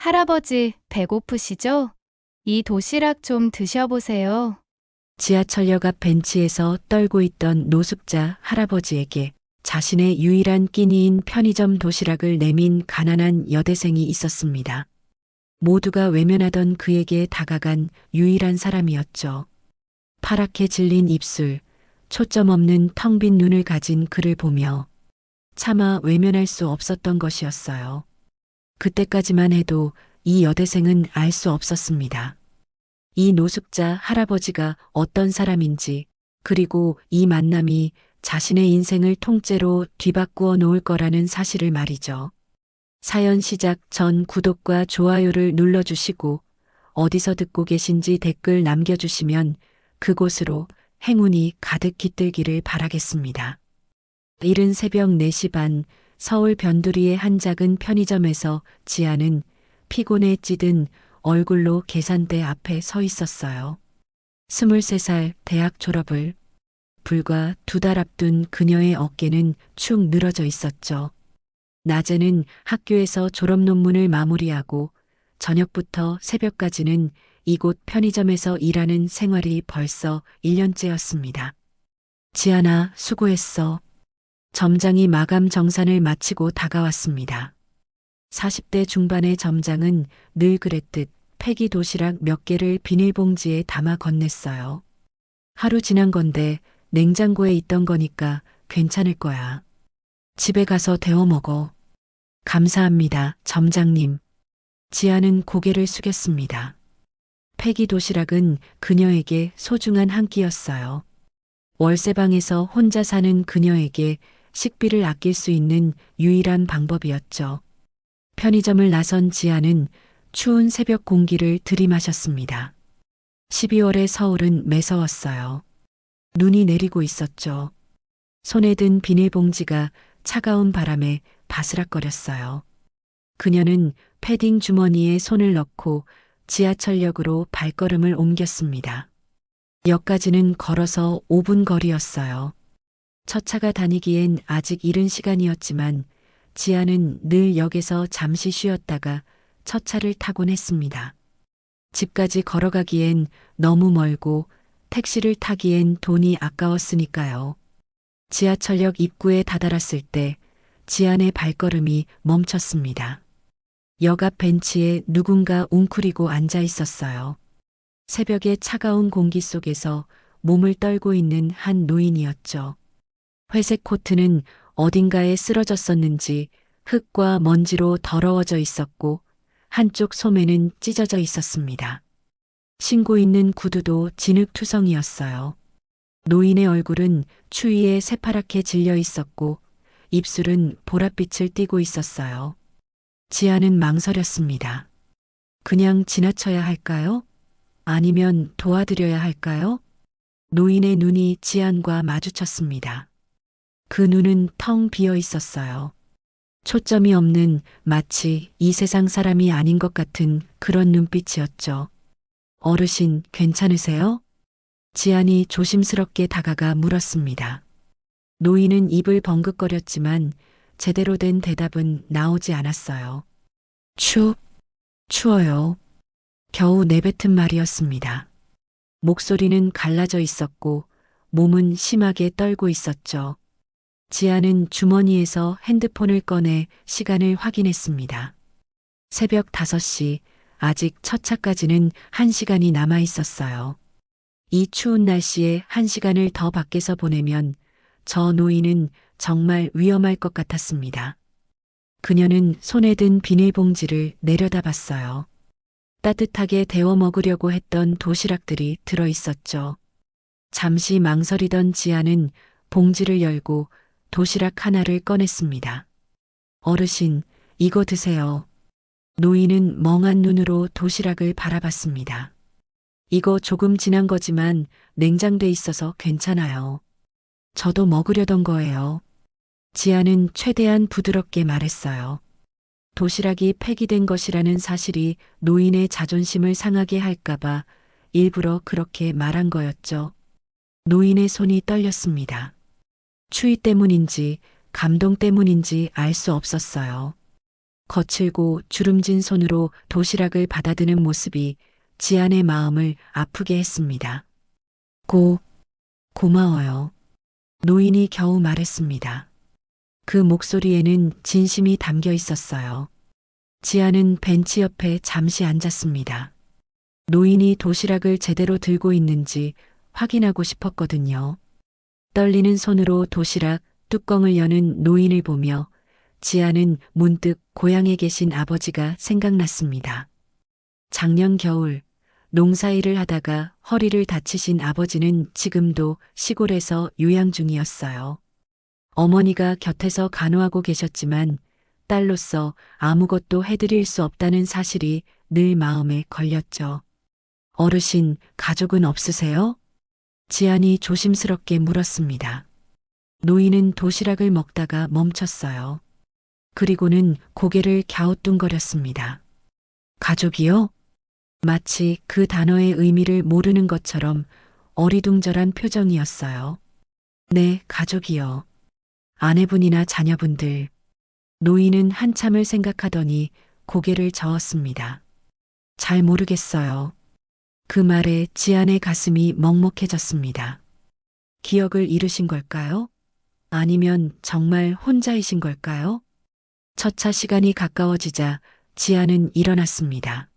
할아버지, 배고프시죠? 이 도시락 좀 드셔보세요. 지하철역 앞 벤치에서 떨고 있던 노숙자 할아버지에게 자신의 유일한 끼니인 편의점 도시락을 내민 가난한 여대생이 있었습니다. 모두가 외면하던 그에게 다가간 유일한 사람이었죠. 파랗게 질린 입술, 초점 없는 텅 빈 눈을 가진 그를 보며 차마 외면할 수 없었던 것이었어요. 그때까지만 해도 이 여대생은 알 수 없었습니다. 이 노숙자 할아버지가 어떤 사람인지, 그리고 이 만남이 자신의 인생을 통째로 뒤바꾸어 놓을 거라는 사실을 말이죠. 사연 시작 전 구독과 좋아요를 눌러주시고 어디서 듣고 계신지 댓글 남겨주시면 그곳으로 행운이 가득 깃들기를 바라겠습니다. 이른 새벽 4시 반 서울 변두리의 한 작은 편의점에서 지아는 피곤에 찌든 얼굴로 계산대 앞에 서 있었어요. 23살 대학 졸업을 불과 2달 앞둔 그녀의 어깨는 축 늘어져 있었죠. 낮에는 학교에서 졸업 논문을 마무리하고 저녁부터 새벽까지는 이곳 편의점에서 일하는 생활이 벌써 1년째였습니다. 지아나, 수고했어. 점장이 마감 정산을 마치고 다가왔습니다. 40대 중반의 점장은 늘 그랬듯 폐기 도시락 몇 개를 비닐봉지에 담아 건넸어요. 하루 지난 건데 냉장고에 있던 거니까 괜찮을 거야. 집에 가서 데워 먹어. 감사합니다, 점장님. 지아는 고개를 숙였습니다. 폐기 도시락은 그녀에게 소중한 한 끼였어요. 월세방에서 혼자 사는 그녀에게 식비를 아낄 수 있는 유일한 방법이었죠. 편의점을 나선 지아는 추운 새벽 공기를 들이마셨습니다. 12월의 서울은 매서웠어요. 눈이 내리고 있었죠. 손에 든 비닐봉지가 차가운 바람에 바스락거렸어요. 그녀는 패딩 주머니에 손을 넣고 지하철역으로 발걸음을 옮겼습니다. 역까지는 걸어서 5분 거리였어요. 첫 차가 다니기엔 아직 이른 시간이었지만 지아는 늘 역에서 잠시 쉬었다가 첫 차를 타곤 했습니다. 집까지 걸어가기엔 너무 멀고 택시를 타기엔 돈이 아까웠으니까요. 지하철역 입구에 다다랐을 때 지안의 발걸음이 멈췄습니다. 역 앞 벤치에 누군가 웅크리고 앉아 있었어요. 새벽의 차가운 공기 속에서 몸을 떨고 있는 한 노인이었죠. 회색 코트는 어딘가에 쓰러졌었는지 흙과 먼지로 더러워져 있었고 한쪽 소매는 찢어져 있었습니다. 신고 있는 구두도 진흙투성이었어요. 노인의 얼굴은 추위에 새파랗게 질려 있었고 입술은 보랏빛을 띠고 있었어요. 지아는 망설였습니다. 그냥 지나쳐야 할까요? 아니면 도와드려야 할까요? 노인의 눈이 지안과 마주쳤습니다. 그 눈은 텅 비어 있었어요. 초점이 없는 마치 이 세상 사람이 아닌 것 같은 그런 눈빛이었죠. 어르신, 괜찮으세요? 지안이 조심스럽게 다가가 물었습니다. 노인은 입을 벙긋거렸지만 제대로 된 대답은 나오지 않았어요. 추워요. 겨우 내뱉은 말이었습니다. 목소리는 갈라져 있었고 몸은 심하게 떨고 있었죠. 지아는 주머니에서 핸드폰을 꺼내 시간을 확인했습니다. 새벽 5시, 아직 첫 차까지는 1시간이 남아 있었어요. 이 추운 날씨에 1시간을 더 밖에서 보내면 저 노인은 정말 위험할 것 같았습니다. 그녀는 손에 든 비닐봉지를 내려다봤어요. 따뜻하게 데워 먹으려고 했던 도시락들이 들어 있었죠. 잠시 망설이던 지아는 봉지를 열고 도시락 하나를 꺼냈습니다. 어르신, 이거 드세요. 노인은 멍한 눈으로 도시락을 바라봤습니다. 이거 조금 지난 거지만 냉장돼 있어서 괜찮아요. 저도 먹으려던 거예요. 지아는 최대한 부드럽게 말했어요. 도시락이 폐기된 것이라는 사실이 노인의 자존심을 상하게 할까봐 일부러 그렇게 말한 거였죠. 노인의 손이 떨렸습니다. 추위 때문인지 감동 때문인지 알 수 없었어요. 거칠고 주름진 손으로 도시락을 받아드는 모습이 지안의 마음을 아프게 했습니다. 고마워요. 노인이 겨우 말했습니다. 그 목소리에는 진심이 담겨 있었어요. 지안은 벤치 옆에 잠시 앉았습니다. 노인이 도시락을 제대로 들고 있는지 확인하고 싶었거든요. 떨리는 손으로 도시락 뚜껑을 여는 노인을 보며 지안은 문득 고향에 계신 아버지가 생각났습니다. 작년 겨울 농사일을 하다가 허리를 다치신 아버지는 지금도 시골에서 요양 중이었어요. 어머니가 곁에서 간호하고 계셨지만 딸로서 아무것도 해드릴 수 없다는 사실이 늘 마음에 걸렸죠. 어르신, 가족은 없으세요? 지안이 조심스럽게 물었습니다. 노인은 도시락을 먹다가 멈췄어요. 그리고는 고개를 갸우뚱거렸습니다. 가족이요? 마치 그 단어의 의미를 모르는 것처럼 어리둥절한 표정이었어요. 네, 가족이요. 아내분이나 자녀분들. 노인은 한참을 생각하더니 고개를 저었습니다. 잘 모르겠어요. 그 말에 지안의 가슴이 먹먹해졌습니다. 기억을 잃으신 걸까요? 아니면 정말 혼자이신 걸까요? 첫차 시간이 가까워지자 지안은 일어났습니다.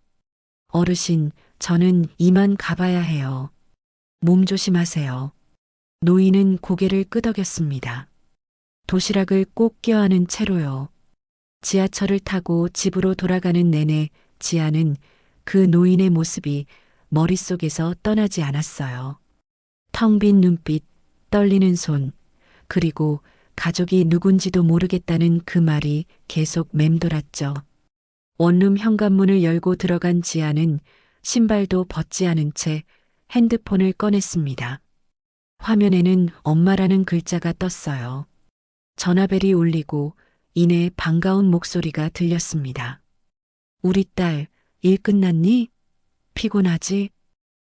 어르신, 저는 이만 가봐야 해요. 몸 조심하세요. 노인은 고개를 끄덕였습니다. 도시락을 꼭 껴안은 채로요. 지하철을 타고 집으로 돌아가는 내내 지안은 그 노인의 모습이 머릿속에서 떠나지 않았어요. 텅 빈 눈빛, 떨리는 손, 그리고 가족이 누군지도 모르겠다는 그 말이 계속 맴돌았죠. 원룸 현관문을 열고 들어간 지안은 신발도 벗지 않은 채 핸드폰을 꺼냈습니다. 화면에는 엄마라는 글자가 떴어요. 전화벨이 울리고 이내 반가운 목소리가 들렸습니다. 우리 딸, 일 끝났니? 피곤하지?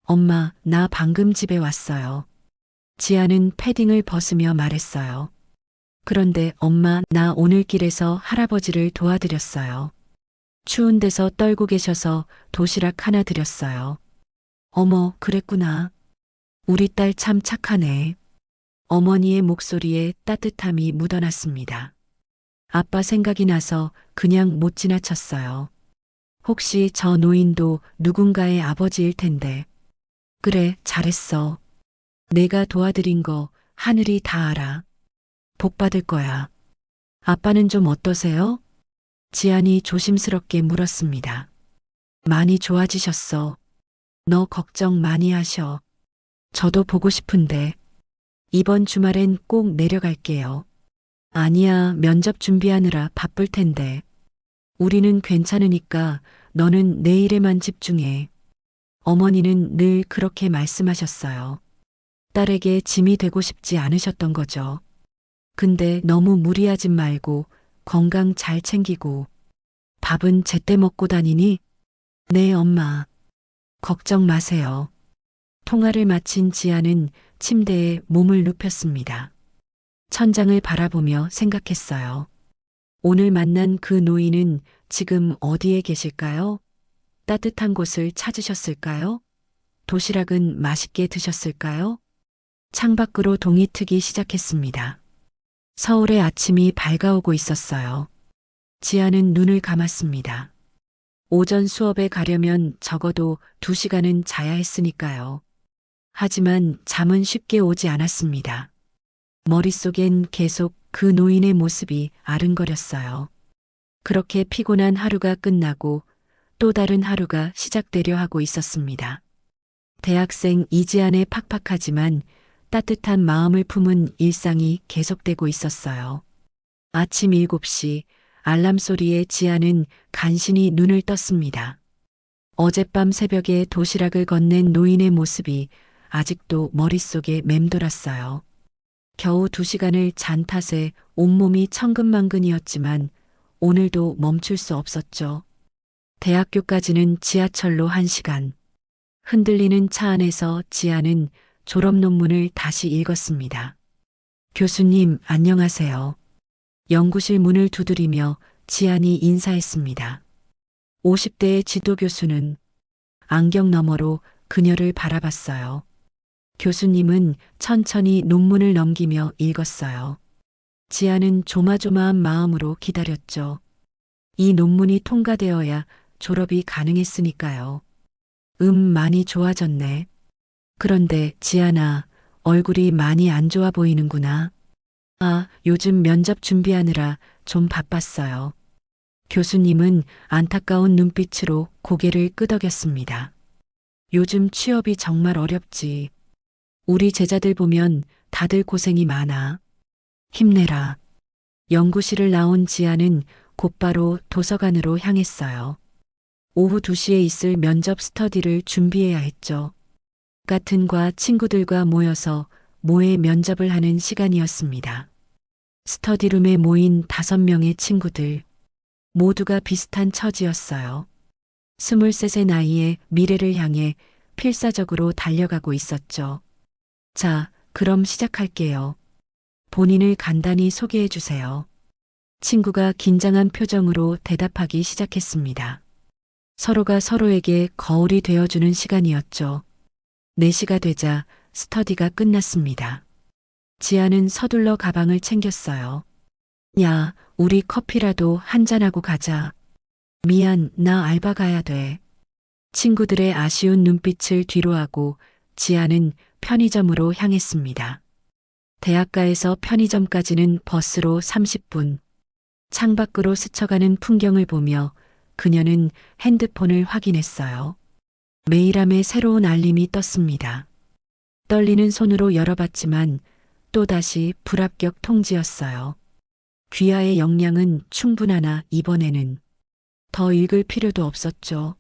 엄마, 나 방금 집에 왔어요. 지안은 패딩을 벗으며 말했어요. 그런데 엄마, 나 오늘 길에서 할아버지를 도와드렸어요. 추운 데서 떨고 계셔서 도시락 하나 드렸어요. 어머, 그랬구나. 우리 딸 참 착하네. 어머니의 목소리에 따뜻함이 묻어났습니다. 아빠 생각이 나서 그냥 못 지나쳤어요. 혹시 저 노인도 누군가의 아버지일 텐데. 그래, 잘했어. 내가 도와드린 거 하늘이 다 알아. 복 받을 거야. 아빠는 좀 어떠세요? 지안이 조심스럽게 물었습니다. 많이 좋아지셨어. 너 걱정 많이 하셔. 저도 보고 싶은데. 이번 주말엔 꼭 내려갈게요. 아니야, 면접 준비하느라 바쁠 텐데. 우리는 괜찮으니까 너는 내 일에만 집중해. 어머니는 늘 그렇게 말씀하셨어요. 딸에게 짐이 되고 싶지 않으셨던 거죠. 근데 너무 무리하지 말고 건강 잘 챙기고. 밥은 제때 먹고 다니니? 네, 엄마. 걱정 마세요. 통화를 마친 지아는 침대에 몸을 눕혔습니다. 천장을 바라보며 생각했어요. 오늘 만난 그 노인은 지금 어디에 계실까요? 따뜻한 곳을 찾으셨을까요? 도시락은 맛있게 드셨을까요? 창밖으로 동이 트기 시작했습니다. 서울의 아침이 밝아오고 있었어요. 지아는 눈을 감았습니다. 오전 수업에 가려면 적어도 2시간은 자야 했으니까요. 하지만 잠은 쉽게 오지 않았습니다. 머릿속엔 계속 그 노인의 모습이 아른거렸어요. 그렇게 피곤한 하루가 끝나고 또 다른 하루가 시작되려 하고 있었습니다. 대학생 이지안의 팍팍하지만 따뜻한 마음을 품은 일상이 계속되고 있었어요. 아침 7시 알람 소리에 지안은 간신히 눈을 떴습니다. 어젯밤 새벽에 도시락을 건넨 노인의 모습이 아직도 머릿속에 맴돌았어요. 겨우 2시간을 잔 탓에 온몸이 천근만근이었지만 오늘도 멈출 수 없었죠. 대학교까지는 지하철로 1시간. 흔들리는 차 안에서 지아는 졸업 논문을 다시 읽었습니다. 교수님, 안녕하세요. 연구실 문을 두드리며 지안이 인사했습니다. 50대의 지도교수는 안경 너머로 그녀를 바라봤어요. 교수님은 천천히 논문을 넘기며 읽었어요. 지안은 조마조마한 마음으로 기다렸죠. 이 논문이 통과되어야 졸업이 가능했으니까요. 많이 좋아졌네. 그런데 지안아, 얼굴이 많이 안 좋아 보이는구나. 아, 요즘 면접 준비하느라 좀 바빴어요. 교수님은 안타까운 눈빛으로 고개를 끄덕였습니다. 요즘 취업이 정말 어렵지. 우리 제자들 보면 다들 고생이 많아. 힘내라. 연구실을 나온 지아는 곧바로 도서관으로 향했어요. 오후 2시에 있을 면접 스터디를 준비해야 했죠. 같은 과 친구들과 모여서 모의 면접을 하는 시간이었습니다. 스터디룸에 모인 5명의 친구들. 모두가 비슷한 처지였어요. 23의 나이에 미래를 향해 필사적으로 달려가고 있었죠. 자, 그럼 시작할게요. 본인을 간단히 소개해 주세요. 친구가 긴장한 표정으로 대답하기 시작했습니다. 서로가 서로에게 거울이 되어주는 시간이었죠. 4시가 되자 스터디가 끝났습니다. 지아는 서둘러 가방을 챙겼어요. 야, 우리 커피라도 한잔하고 가자. 미안, 나 알바 가야 돼. 친구들의 아쉬운 눈빛을 뒤로하고 지아는 편의점으로 향했습니다. 대학가에서 편의점까지는 버스로 30분. 창밖으로 스쳐가는 풍경을 보며 그녀는 핸드폰을 확인했어요. 메일함에 새로운 알림이 떴습니다. 떨리는 손으로 열어봤지만 또다시 불합격 통지였어요. 귀하의 역량은 충분하나 이번에는 더 읽을 필요도 없었죠.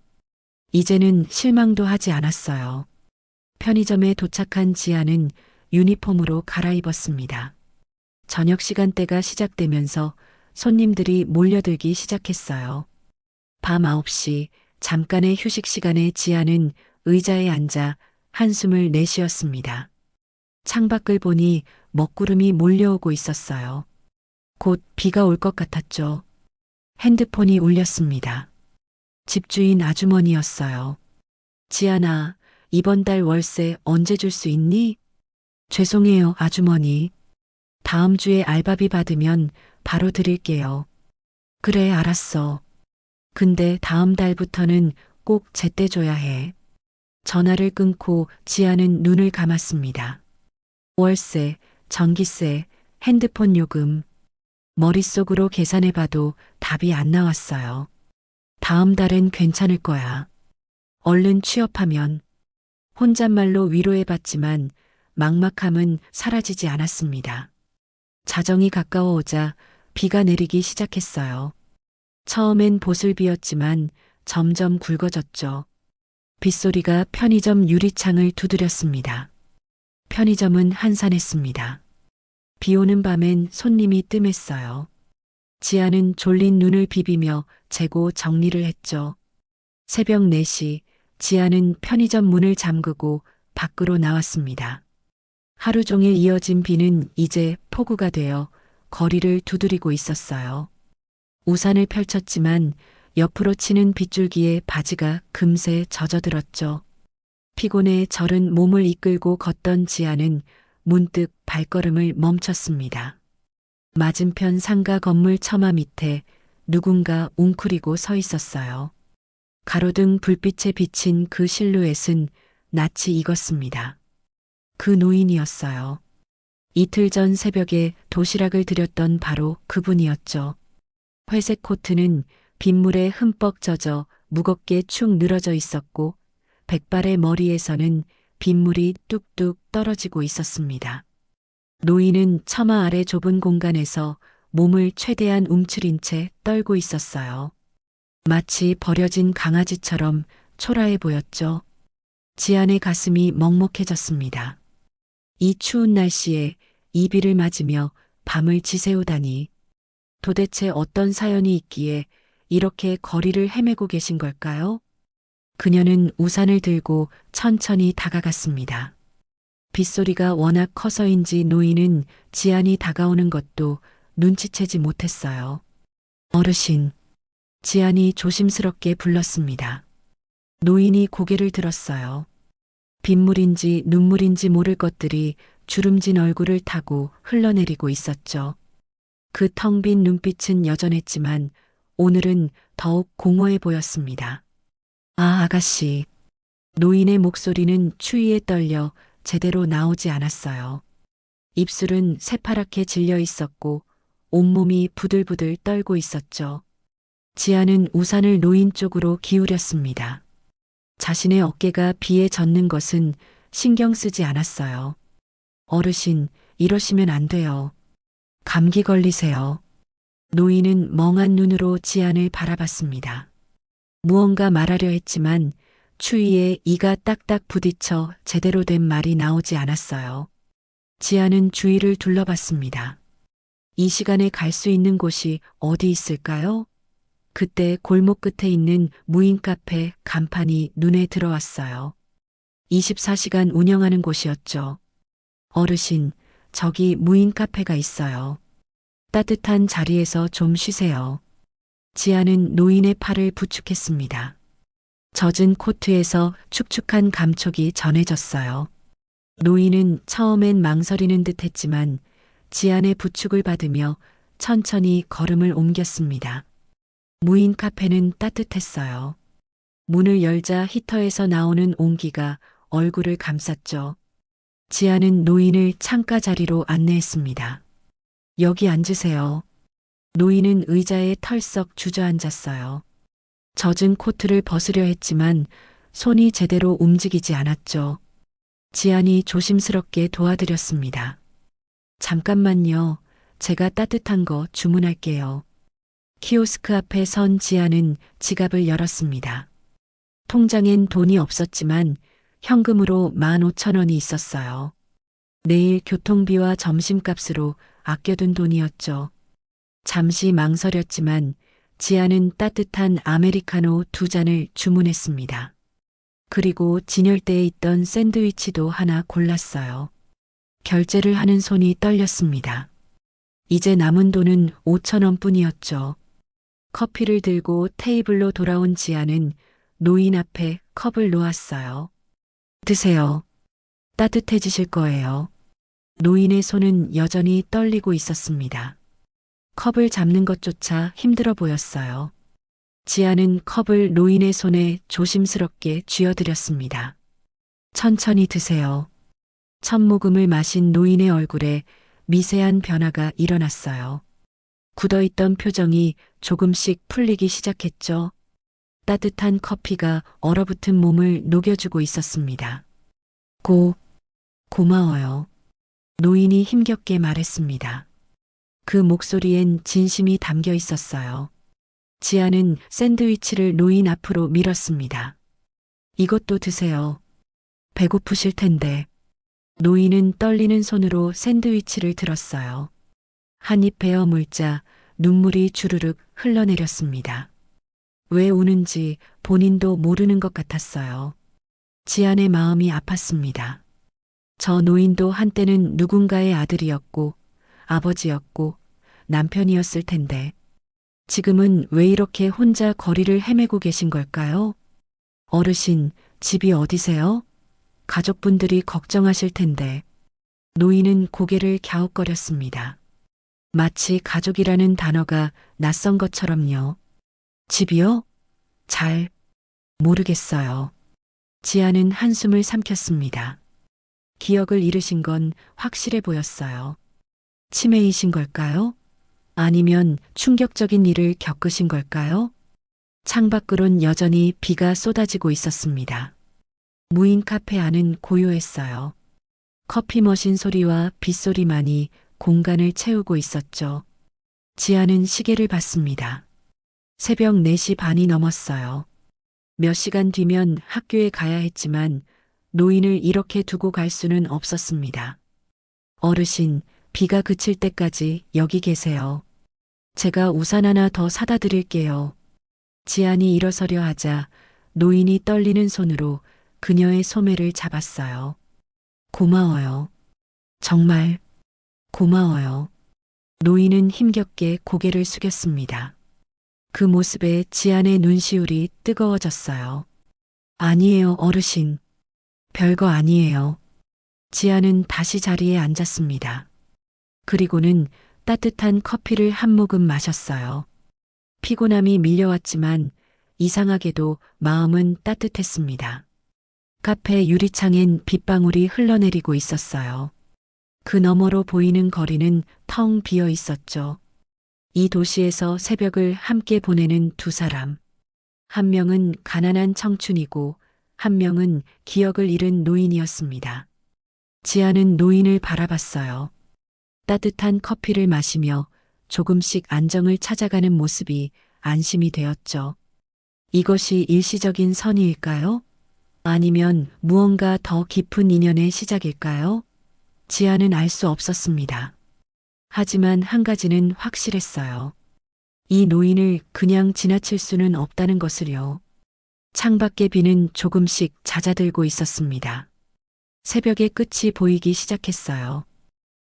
이제는 실망도 하지 않았어요. 편의점에 도착한 지아는 유니폼으로 갈아입었습니다. 저녁 시간대가 시작되면서 손님들이 몰려들기 시작했어요. 밤 9시 잠깐의 휴식 시간에 지아는 의자에 앉아 한숨을 내쉬었습니다. 창밖을 보니 먹구름이 몰려오고 있었어요. 곧 비가 올 것 같았죠. 핸드폰이 울렸습니다. 집주인 아주머니였어요. 지아나, 이번 달 월세 언제 줄 수 있니? 죄송해요, 아주머니. 다음 주에 알바비 받으면 바로 드릴게요. 그래, 알았어. 근데 다음 달부터는 꼭 제때 줘야 해. 전화를 끊고 지아는 눈을 감았습니다. 월세, 전기세, 핸드폰 요금. 머릿속으로 계산해봐도 답이 안 나왔어요. 다음 달엔 괜찮을 거야. 얼른 취업하면. 혼잣말로 위로해봤지만 막막함은 사라지지 않았습니다. 자정이 가까워오자 비가 내리기 시작했어요. 처음엔 보슬비였지만 점점 굵어졌죠. 빗소리가 편의점 유리창을 두드렸습니다. 편의점은 한산했습니다. 비 오는 밤엔 손님이 뜸했어요. 지아는 졸린 눈을 비비며 재고 정리를 했죠. 새벽 4시 지아는 편의점 문을 잠그고 밖으로 나왔습니다. 하루 종일 이어진 비는 이제 폭우가 되어 거리를 두드리고 있었어요. 우산을 펼쳤지만 옆으로 치는 빗줄기에 바지가 금세 젖어들었죠. 피곤해 절은 몸을 이끌고 걷던 지아는 문득 발걸음을 멈췄습니다. 맞은편 상가 건물 처마 밑에 누군가 웅크리고 서 있었어요. 가로등 불빛에 비친 그 실루엣은 낯이 익었습니다. 그 노인이었어요. 이틀 전 새벽에 도시락을 드렸던 바로 그분이었죠. 회색 코트는 빗물에 흠뻑 젖어 무겁게 축 늘어져 있었고 백발의 머리에서는 빗물이 뚝뚝 떨어지고 있었습니다. 노인은 처마 아래 좁은 공간에서 몸을 최대한 움츠린 채 떨고 있었어요. 마치 버려진 강아지처럼 초라해 보였죠. 지안의 가슴이 먹먹해졌습니다. 이 추운 날씨에 이 비를 맞으며 밤을 지새우다니 도대체 어떤 사연이 있기에 이렇게 거리를 헤매고 계신 걸까요? 그녀는 우산을 들고 천천히 다가갔습니다. 빗소리가 워낙 커서인지 노인은 지안이 다가오는 것도 눈치채지 못했어요. 어르신, 지안이 조심스럽게 불렀습니다. 노인이 고개를 들었어요. 빗물인지 눈물인지 모를 것들이 주름진 얼굴을 타고 흘러내리고 있었죠. 그 텅 빈 눈빛은 여전했지만 오늘은 더욱 공허해 보였습니다. 아, 아가씨. 노인의 목소리는 추위에 떨려 제대로 나오지 않았어요. 입술은 새파랗게 질려 있었고 온몸이 부들부들 떨고 있었죠. 지아는 우산을 노인 쪽으로 기울였습니다. 자신의 어깨가 비에 젖는 것은 신경 쓰지 않았어요. 어르신, 이러시면 안 돼요. 감기 걸리세요. 노인은 멍한 눈으로 지안을 바라봤습니다. 무언가 말하려 했지만 추위에 이가 딱딱 부딪혀 제대로 된 말이 나오지 않았어요. 지안은 주위를 둘러봤습니다. 이 시간에 갈 수 있는 곳이 어디 있을까요? 그때 골목 끝에 있는 무인 카페 간판이 눈에 들어왔어요. 24시간 운영하는 곳이었죠. 어르신, 저기 무인 카페가 있어요. 따뜻한 자리에서 좀 쉬세요. 지아는 노인의 팔을 부축했습니다. 젖은 코트에서 축축한 감촉이 전해졌어요. 노인은 처음엔 망설이는 듯 했지만 지안의 부축을 받으며 천천히 걸음을 옮겼습니다. 무인 카페는 따뜻했어요. 문을 열자 히터에서 나오는 온기가 얼굴을 감쌌죠. 지아는 노인을 창가 자리로 안내했습니다. 여기 앉으세요. 노인은 의자에 털썩 주저앉았어요. 젖은 코트를 벗으려 했지만 손이 제대로 움직이지 않았죠. 지안이 조심스럽게 도와드렸습니다. 잠깐만요. 제가 따뜻한 거 주문할게요. 키오스크 앞에 선 지아는 지갑을 열었습니다. 통장엔 돈이 없었지만 현금으로 15,000원이 있었어요. 내일 교통비와 점심값으로 아껴둔 돈이었죠. 잠시 망설였지만 지아는 따뜻한 아메리카노 2잔을 주문했습니다. 그리고 진열대에 있던 샌드위치도 하나 골랐어요. 결제를 하는 손이 떨렸습니다. 이제 남은 돈은 5,000원 뿐이었죠. 커피를 들고 테이블로 돌아온 지아는 노인 앞에 컵을 놓았어요. 드세요. 따뜻해지실 거예요. 노인의 손은 여전히 떨리고 있었습니다. 컵을 잡는 것조차 힘들어 보였어요. 지아는 컵을 노인의 손에 조심스럽게 쥐어드렸습니다. 천천히 드세요. 첫 모금을 마신 노인의 얼굴에 미세한 변화가 일어났어요. 굳어있던 표정이 조금씩 풀리기 시작했죠. 따뜻한 커피가 얼어붙은 몸을 녹여주고 있었습니다. 고마워요. 노인이 힘겹게 말했습니다. 그 목소리엔 진심이 담겨 있었어요. 지아는 샌드위치를 노인 앞으로 밀었습니다. 이것도 드세요. 배고프실 텐데. 노인은 떨리는 손으로 샌드위치를 들었어요. 한 입 베어 물자 눈물이 주르륵 흘러내렸습니다. 왜 우는지 본인도 모르는 것 같았어요. 지안의 마음이 아팠습니다. 저 노인도 한때는 누군가의 아들이었고 아버지였고 남편이었을 텐데 지금은 왜 이렇게 혼자 거리를 헤매고 계신 걸까요? 어르신, 집이 어디세요? 가족분들이 걱정하실 텐데. 노인은 고개를 갸웃거렸습니다. 마치 가족이라는 단어가 낯선 것처럼요. 집이요? 잘 모르겠어요. 지아는 한숨을 삼켰습니다. 기억을 잃으신 건 확실해 보였어요. 치매이신 걸까요? 아니면 충격적인 일을 겪으신 걸까요? 창밖으론 여전히 비가 쏟아지고 있었습니다. 무인 카페 안은 고요했어요. 커피 머신 소리와 빗소리만이 공간을 채우고 있었죠. 지아는 시계를 봤습니다. 새벽 4시 반이 넘었어요. 몇 시간 뒤면 학교에 가야 했지만 노인을 이렇게 두고 갈 수는 없었습니다. 어르신, 비가 그칠 때까지 여기 계세요. 제가 우산 하나 더 사다 드릴게요. 지안이 일어서려 하자 노인이 떨리는 손으로 그녀의 소매를 잡았어요. 고마워요. 정말 고마워요. 노인은 힘겹게 고개를 숙였습니다. 그 모습에 지안의 눈시울이 뜨거워졌어요. 아니에요, 어르신. 별거 아니에요. 지안은 다시 자리에 앉았습니다. 그리고는 따뜻한 커피를 한 모금 마셨어요. 피곤함이 밀려왔지만 이상하게도 마음은 따뜻했습니다. 카페 유리창엔 빗방울이 흘러내리고 있었어요. 그 너머로 보이는 거리는 텅 비어 있었죠. 이 도시에서 새벽을 함께 보내는 두 사람. 한 명은 가난한 청춘이고 한 명은 기억을 잃은 노인이었습니다. 지아는 노인을 바라봤어요. 따뜻한 커피를 마시며 조금씩 안정을 찾아가는 모습이 안심이 되었죠. 이것이 일시적인 선의일까요? 아니면 무언가 더 깊은 인연의 시작일까요? 지아는 알 수 없었습니다. 하지만 한 가지는 확실했어요. 이 노인을 그냥 지나칠 수는 없다는 것을요. 창밖의 비는 조금씩 잦아들고 있었습니다. 새벽의 끝이 보이기 시작했어요.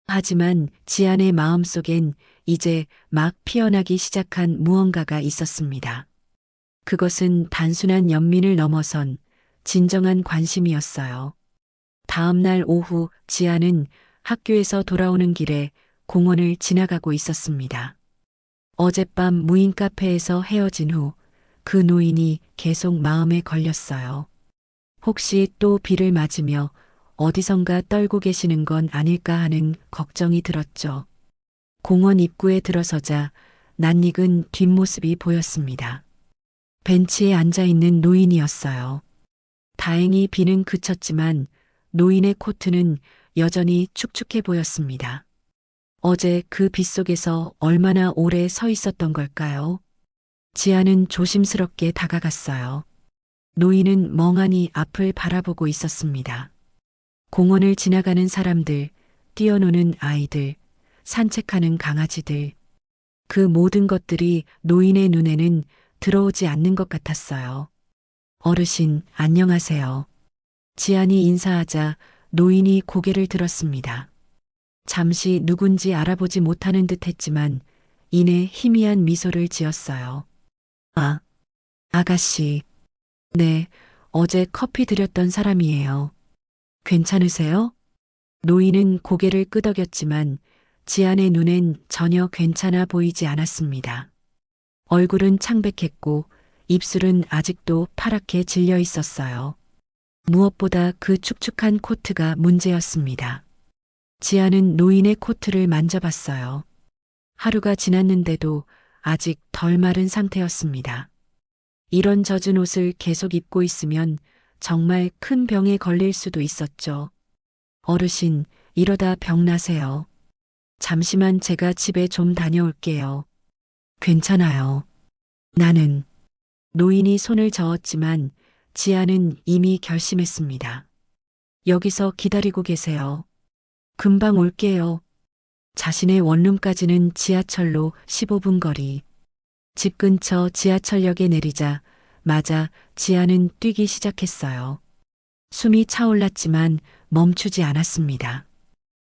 하지만 지안의 마음속엔 이제 막 피어나기 시작한 무언가가 있었습니다. 그것은 단순한 연민을 넘어선 진정한 관심이었어요. 다음 날 오후 지안은 학교에서 돌아오는 길에 공원을 지나가고 있었습니다. 어젯밤 무인 카페에서 헤어진 후 그 노인이 계속 마음에 걸렸어요. 혹시 또 비를 맞으며 어디선가 떨고 계시는 건 아닐까 하는 걱정이 들었죠. 공원 입구에 들어서자 낯익은 뒷모습이 보였습니다. 벤치에 앉아 있는 노인이었어요. 다행히 비는 그쳤지만 노인의 코트는 여전히 축축해 보였습니다. 어제 그 빗속에서 얼마나 오래 서 있었던 걸까요? 지아는 조심스럽게 다가갔어요. 노인은 멍하니 앞을 바라보고 있었습니다. 공원을 지나가는 사람들, 뛰어노는 아이들, 산책하는 강아지들. 그 모든 것들이 노인의 눈에는 들어오지 않는 것 같았어요. 어르신, 안녕하세요. 지안이 인사하자 노인이 고개를 들었습니다. 잠시 누군지 알아보지 못하는 듯 했지만 이내 희미한 미소를 지었어요. 아, 아가씨. 네, 어제 커피 드렸던 사람이에요. 괜찮으세요? 노인은 고개를 끄덕였지만 지안의 눈엔 전혀 괜찮아 보이지 않았습니다. 얼굴은 창백했고 입술은 아직도 파랗게 질려 있었어요. 무엇보다 그 축축한 코트가 문제였습니다. 지아는 노인의 코트를 만져봤어요. 하루가 지났는데도 아직 덜 마른 상태였습니다. 이런 젖은 옷을 계속 입고 있으면 정말 큰 병에 걸릴 수도 있었죠. 어르신, 이러다 병 나세요. 잠시만 제가 집에 좀 다녀올게요. 괜찮아요. 나는. 노인이 손을 저었지만 지아는 이미 결심했습니다. 여기서 기다리고 계세요. 금방 올게요. 자신의 원룸까지는 지하철로 15분 거리. 집 근처 지하철역에 내리자 마자 지아는 뛰기 시작했어요. 숨이 차올랐지만 멈추지 않았습니다.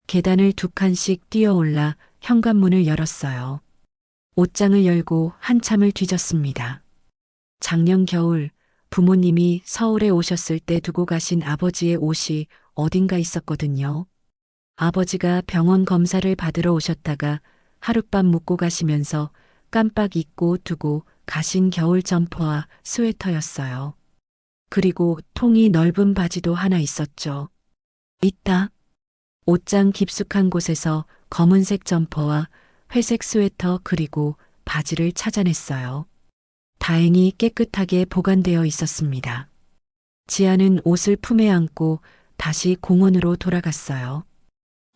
계단을 두 칸씩 뛰어올라 현관문을 열었어요. 옷장을 열고 한참을 뒤졌습니다. 작년 겨울 부모님이 서울에 오셨을 때 두고 가신 아버지의 옷이 어딘가 있었거든요. 아버지가 병원 검사를 받으러 오셨다가 하룻밤 묵고 가시면서 깜빡 잊고 두고 가신 겨울 점퍼와 스웨터였어요. 그리고 통이 넓은 바지도 하나 있었죠. 있다. 옷장 깊숙한 곳에서 검은색 점퍼와 회색 스웨터 그리고 바지를 찾아냈어요. 다행히 깨끗하게 보관되어 있었습니다. 지아는 옷을 품에 안고 다시 공원으로 돌아갔어요.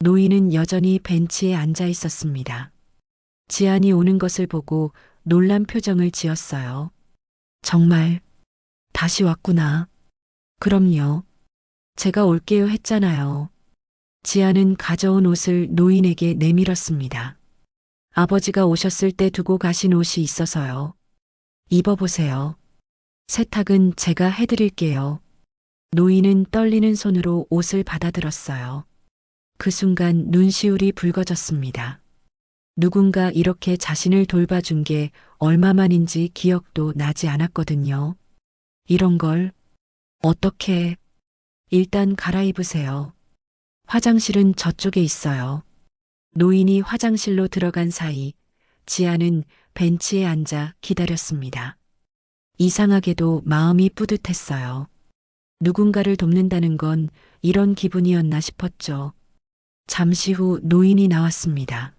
노인은 여전히 벤치에 앉아 있었습니다. 지안이 오는 것을 보고 놀란 표정을 지었어요. 정말 다시 왔구나. 그럼요. 제가 올게요 했잖아요. 지안은 가져온 옷을 노인에게 내밀었습니다. 아버지가 오셨을 때 두고 가신 옷이 있어서요. 입어보세요. 세탁은 제가 해드릴게요. 노인은 떨리는 손으로 옷을 받아들었어요. 그 순간 눈시울이 붉어졌습니다. 누군가 이렇게 자신을 돌봐준 게 얼마만인지 기억도 나지 않았거든요. 이런 걸 어떻게 일단 갈아입으세요. 화장실은 저쪽에 있어요. 노인이 화장실로 들어간 사이 지아는 벤치에 앉아 기다렸습니다. 이상하게도 마음이 뿌듯했어요. 누군가를 돕는다는 건 이런 기분이었나 싶었죠. 잠시 후 노인이 나왔습니다.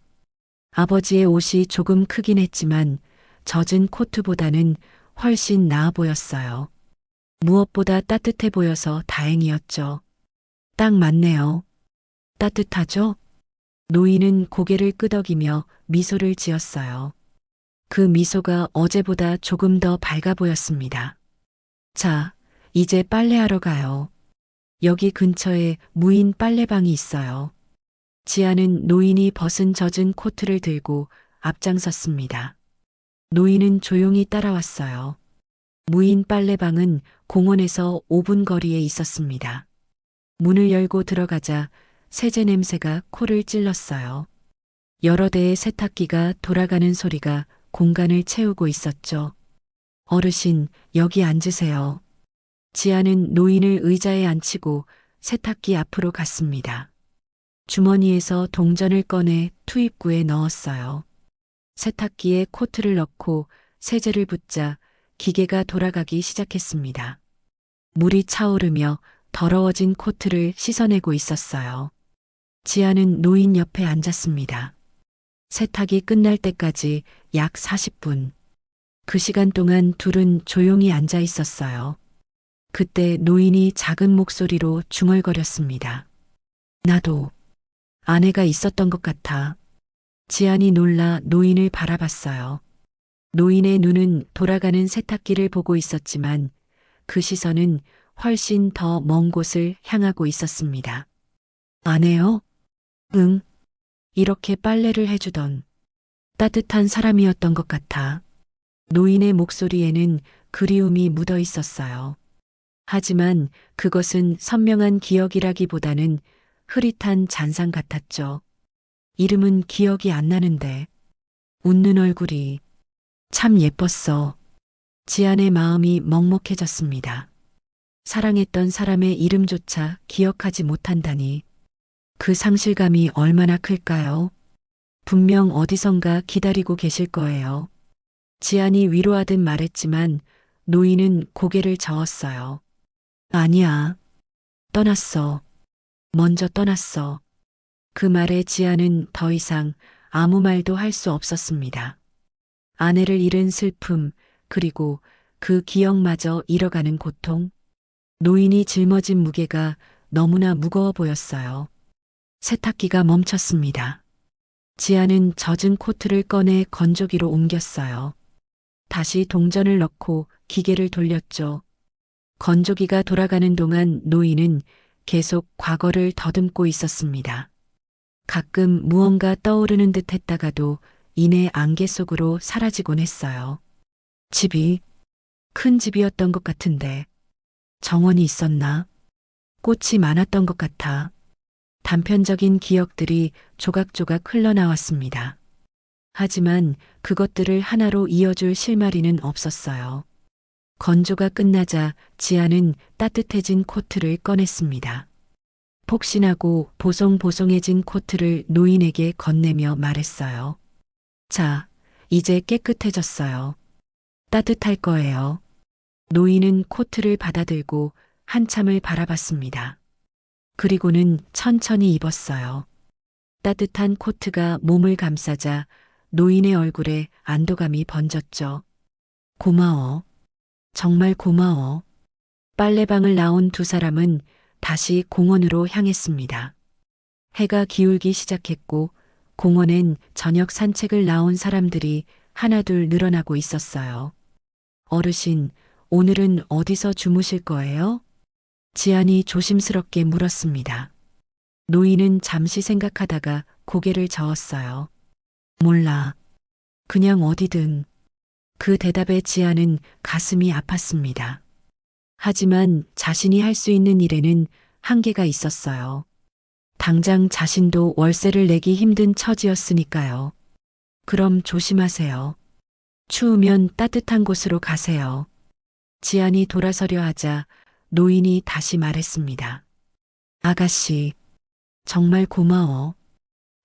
아버지의 옷이 조금 크긴 했지만 젖은 코트보다는 훨씬 나아 보였어요. 무엇보다 따뜻해 보여서 다행이었죠. 딱 맞네요. 따뜻하죠? 노인은 고개를 끄덕이며 미소를 지었어요. 그 미소가 어제보다 조금 더 밝아 보였습니다. 자, 이제 빨래하러 가요. 여기 근처에 무인 빨래방이 있어요. 지아는 노인이 벗은 젖은 코트를 들고 앞장섰습니다. 노인은 조용히 따라왔어요. 무인 빨래방은 공원에서 5분 거리에 있었습니다. 문을 열고 들어가자 세제 냄새가 코를 찔렀어요. 여러 대의 세탁기가 돌아가는 소리가 공간을 채우고 있었죠. 어르신, 여기 앉으세요. 지아는 노인을 의자에 앉히고 세탁기 앞으로 갔습니다. 주머니에서 동전을 꺼내 투입구에 넣었어요. 세탁기에 코트를 넣고 세제를 붓자 기계가 돌아가기 시작했습니다. 물이 차오르며 더러워진 코트를 씻어내고 있었어요. 지아는 노인 옆에 앉았습니다. 세탁이 끝날 때까지 약 40분. 그 시간 동안 둘은 조용히 앉아 있었어요. 그때 노인이 작은 목소리로 중얼거렸습니다. 나도 아내가 있었던 것 같아. 지안이 놀라 노인을 바라봤어요. 노인의 눈은 돌아가는 세탁기를 보고 있었지만 그 시선은 훨씬 더 먼 곳을 향하고 있었습니다. 아내요? 응. 이렇게 빨래를 해주던 따뜻한 사람이었던 것 같아. 노인의 목소리에는 그리움이 묻어 있었어요. 하지만 그것은 선명한 기억이라기보다는 흐릿한 잔상 같았죠. 이름은 기억이 안 나는데 웃는 얼굴이 참 예뻤어. 지안의 마음이 먹먹해졌습니다. 사랑했던 사람의 이름조차 기억하지 못한다니 그 상실감이 얼마나 클까요? 분명 어디선가 기다리고 계실 거예요. 지안이 위로하듯 말했지만 노인은 고개를 저었어요. 아니야. 떠났어. 먼저 떠났어. 그 말에 지아는 더 이상 아무 말도 할 수 없었습니다. 아내를 잃은 슬픔, 그리고 그 기억마저 잃어가는 고통. 노인이 짊어진 무게가 너무나 무거워 보였어요. 세탁기가 멈췄습니다. 지아는 젖은 코트를 꺼내 건조기로 옮겼어요. 다시 동전을 넣고 기계를 돌렸죠. 건조기가 돌아가는 동안 노인은 계속 과거를 더듬고 있었습니다. 가끔 무언가 떠오르는 듯 했다가도 이내 안개 속으로 사라지곤 했어요. 집이 큰 집이었던 것 같은데 정원이 있었나? 꽃이 많았던 것 같아. 단편적인 기억들이 조각조각 흘러나왔습니다. 하지만 그것들을 하나로 이어줄 실마리는 없었어요. 건조가 끝나자 지아는 따뜻해진 코트를 꺼냈습니다. 폭신하고 보송보송해진 코트를 노인에게 건네며 말했어요. 자, 이제 깨끗해졌어요. 따뜻할 거예요. 노인은 코트를 받아들고 한참을 바라봤습니다. 그리고는 천천히 입었어요. 따뜻한 코트가 몸을 감싸자 노인의 얼굴에 안도감이 번졌죠. 고마워. 정말 고마워. 빨래방을 나온 두 사람은 다시 공원으로 향했습니다. 해가 기울기 시작했고 공원엔 저녁 산책을 나온 사람들이 하나둘 늘어나고 있었어요. 어르신, 오늘은 어디서 주무실 거예요? 지안이 조심스럽게 물었습니다. 노인은 잠시 생각하다가 고개를 저었어요. 몰라. 그냥 어디든. 그 대답에 지안은 가슴이 아팠습니다. 하지만 자신이 할 수 있는 일에는 한계가 있었어요. 당장 자신도 월세를 내기 힘든 처지였으니까요. 그럼 조심하세요. 추우면 따뜻한 곳으로 가세요. 지안이 돌아서려 하자 노인이 다시 말했습니다. 아가씨, 정말 고마워.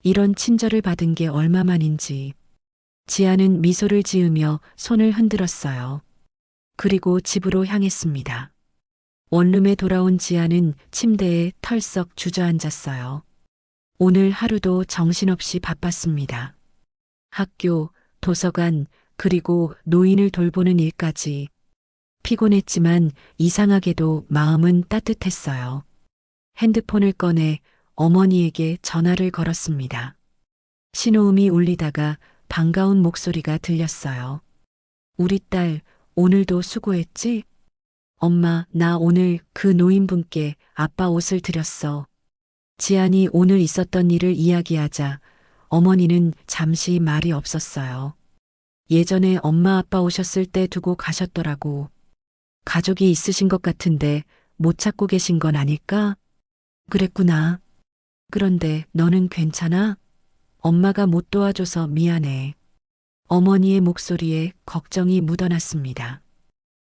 이런 친절을 받은 게 얼마만인지. 지안은 미소를 지으며 손을 흔들었어요. 그리고 집으로 향했습니다. 원룸에 돌아온 지안은 침대에 털썩 주저앉았어요. 오늘 하루도 정신없이 바빴습니다. 학교, 도서관, 그리고 노인을 돌보는 일까지. 피곤했지만 이상하게도 마음은 따뜻했어요. 핸드폰을 꺼내 어머니에게 전화를 걸었습니다. 신호음이 울리다가 반가운 목소리가 들렸어요. 우리 딸, 오늘도 수고했지? 엄마, 나 오늘 그 노인분께 아빠 옷을 드렸어. 지안이 오늘 있었던 일을 이야기하자 어머니는 잠시 말이 없었어요. 예전에 엄마 아빠 오셨을 때 두고 가셨더라고. 가족이 있으신 것 같은데 못 찾고 계신 건 아닐까? 그랬구나. 그런데 너는 괜찮아? 엄마가 못 도와줘서 미안해. 어머니의 목소리에 걱정이 묻어났습니다.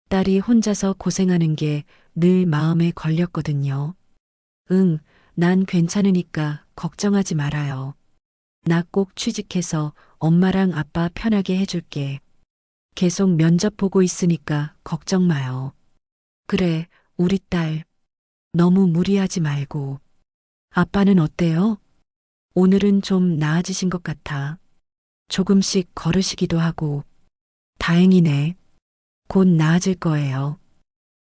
딸이 혼자서 고생하는 게 늘 마음에 걸렸거든요. 응, 난 괜찮으니까 걱정하지 말아요. 나 꼭 취직해서 엄마랑 아빠 편하게 해줄게. 계속 면접 보고 있으니까 걱정 마요. 그래, 우리 딸. 너무 무리하지 말고. 아빠는 어때요? 오늘은 좀 나아지신 것 같아. 조금씩 걸으시기도 하고. 다행이네. 곧 나아질 거예요.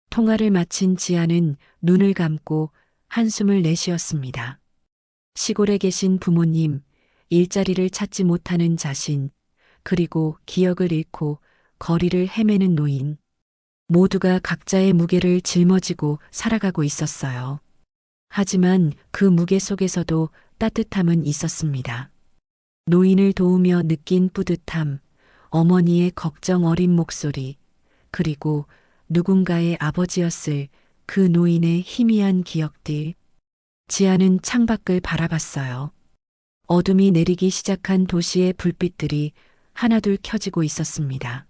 통화를 마친 지아는 눈을 감고 한숨을 내쉬었습니다. 시골에 계신 부모님, 일자리를 찾지 못하는 자신, 그리고 기억을 잃고 거리를 헤매는 노인. 모두가 각자의 무게를 짊어지고 살아가고 있었어요. 하지만 그 무게 속에서도 따뜻함은 있었습니다. 노인을 도우며 느낀 뿌듯함, 어머니의 걱정 어린 목소리, 그리고 누군가의 아버지였을 그 노인의 희미한 기억들. 지아는 창밖을 바라봤어요. 어둠이 내리기 시작한 도시의 불빛들이 하나둘 켜지고 있었습니다.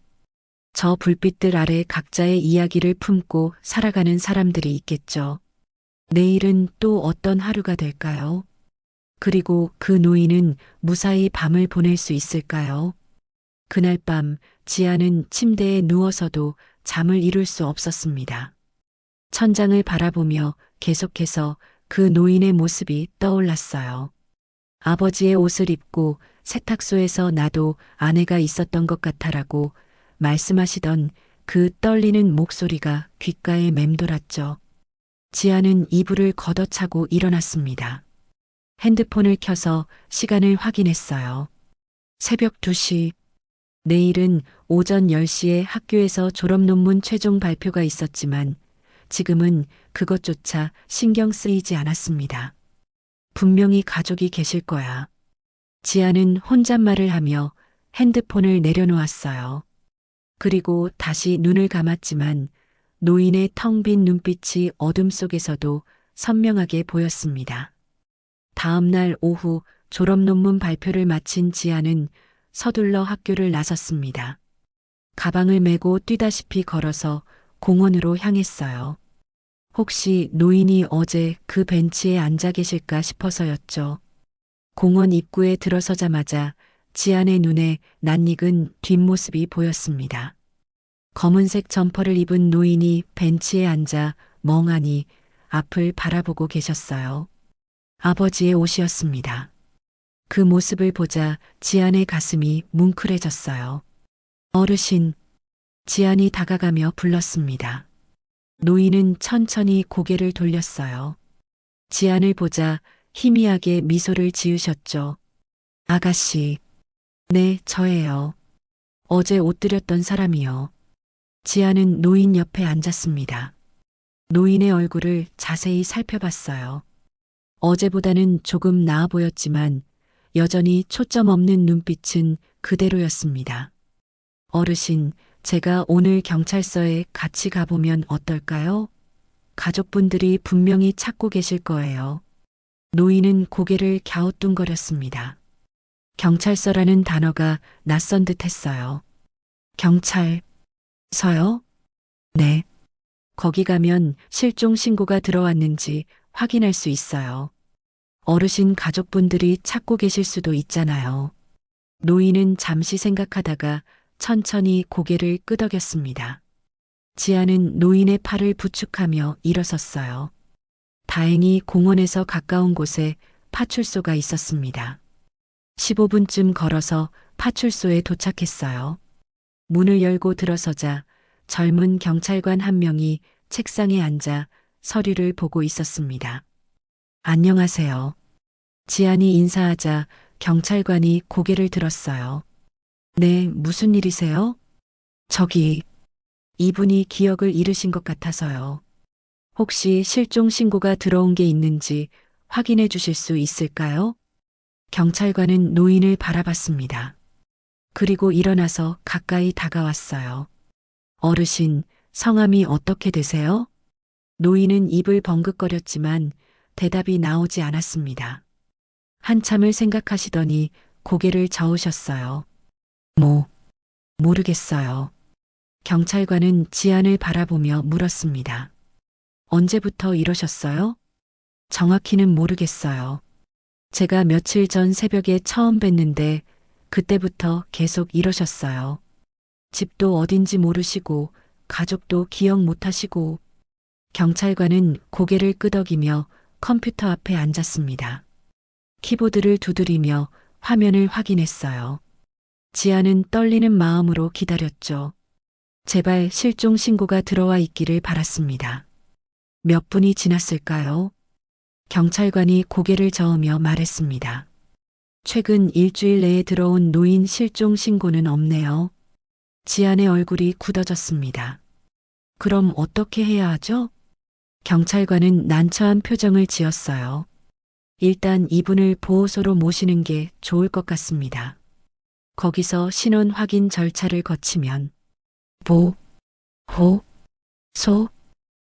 저 불빛들 아래 각자의 이야기를 품고 살아가는 사람들이 있겠죠. 내일은 또 어떤 하루가 될까요? 그리고 그 노인은 무사히 밤을 보낼 수 있을까요? 그날 밤 지아는 침대에 누워서도 잠을 이룰 수 없었습니다. 천장을 바라보며 계속해서 그 노인의 모습이 떠올랐어요. 아버지의 옷을 입고 세탁소에서 나도 아내가 있었던 것 같아라고 말씀하시던 그 떨리는 목소리가 귓가에 맴돌았죠. 지아는 이불을 걷어차고 일어났습니다. 핸드폰을 켜서 시간을 확인했어요. 새벽 2시. 내일은 오전 10시에 학교에서 졸업 논문 최종 발표가 있었지만 지금은 그것조차 신경 쓰이지 않았습니다. 분명히 가족이 계실 거야. 지아는 혼잣말을 하며 핸드폰을 내려놓았어요. 그리고 다시 눈을 감았지만 노인의 텅 빈 눈빛이 어둠 속에서도 선명하게 보였습니다. 다음 날 오후 졸업 논문 발표를 마친 지아는 서둘러 학교를 나섰습니다. 가방을 메고 뛰다시피 걸어서 공원으로 향했어요. 혹시 노인이 어제 그 벤치에 앉아 계실까 싶어서였죠. 공원 입구에 들어서자마자 지안의 눈에 낯익은 뒷모습이 보였습니다. 검은색 점퍼를 입은 노인이 벤치에 앉아 멍하니 앞을 바라보고 계셨어요. 아버지의 옷이었습니다. 그 모습을 보자 지안의 가슴이 뭉클해졌어요. 어르신, 지안이 다가가며 불렀습니다. 노인은 천천히 고개를 돌렸어요. 지안을 보자 희미하게 미소를 지으셨죠. 아가씨. 네, 저예요. 어제 옷 드렸던 사람이요. 지안은 노인 옆에 앉았습니다. 노인의 얼굴을 자세히 살펴봤어요. 어제보다는 조금 나아 보였지만 여전히 초점 없는 눈빛은 그대로였습니다. 어르신, 제가 오늘 경찰서에 같이 가보면 어떨까요? 가족분들이 분명히 찾고 계실 거예요. 노인은 고개를 갸우뚱거렸습니다. 경찰서라는 단어가 낯선 듯 했어요. 경찰서요? 네. 거기 가면 실종 신고가 들어왔는지 확인할 수 있어요. 어르신 가족분들이 찾고 계실 수도 있잖아요. 노인은 잠시 생각하다가 천천히 고개를 끄덕였습니다. 지아는 노인의 팔을 부축하며 일어섰어요. 다행히 공원에서 가까운 곳에 파출소가 있었습니다. 15분쯤 걸어서 파출소에 도착했어요. 문을 열고 들어서자 젊은 경찰관 한 명이 책상에 앉아 서류를 보고 있었습니다. 안녕하세요. 지안이 인사하자 경찰관이 고개를 들었어요. 네, 무슨 일이세요? 저기, 이분이 기억을 잃으신 것 같아서요. 혹시 실종 신고가 들어온 게 있는지 확인해 주실 수 있을까요? 경찰관은 노인을 바라봤습니다. 그리고 일어나서 가까이 다가왔어요. 어르신, 성함이 어떻게 되세요? 노인은 입을 벙긋거렸지만 대답이 나오지 않았습니다. 한참을 생각하시더니 고개를 저으셨어요. 모르겠어요. 경찰관은 지안을 바라보며 물었습니다. 언제부터 이러셨어요? 정확히는 모르겠어요. 제가 며칠 전 새벽에 처음 뵀는데 그때부터 계속 이러셨어요. 집도 어딘지 모르시고 가족도 기억 못하시고. 경찰관은 고개를 끄덕이며 컴퓨터 앞에 앉았습니다. 키보드를 두드리며 화면을 확인했어요. 지아는 떨리는 마음으로 기다렸죠. 제발 실종 신고가 들어와 있기를 바랐습니다. 몇 분이 지났을까요? 경찰관이 고개를 저으며 말했습니다. 최근 일주일 내에 들어온 노인 실종 신고는 없네요. 지안의 얼굴이 굳어졌습니다. 그럼 어떻게 해야 하죠? 경찰관은 난처한 표정을 지었어요. 일단 이분을 보호소로 모시는 게 좋을 것 같습니다. 거기서 신원 확인 절차를 거치면 소?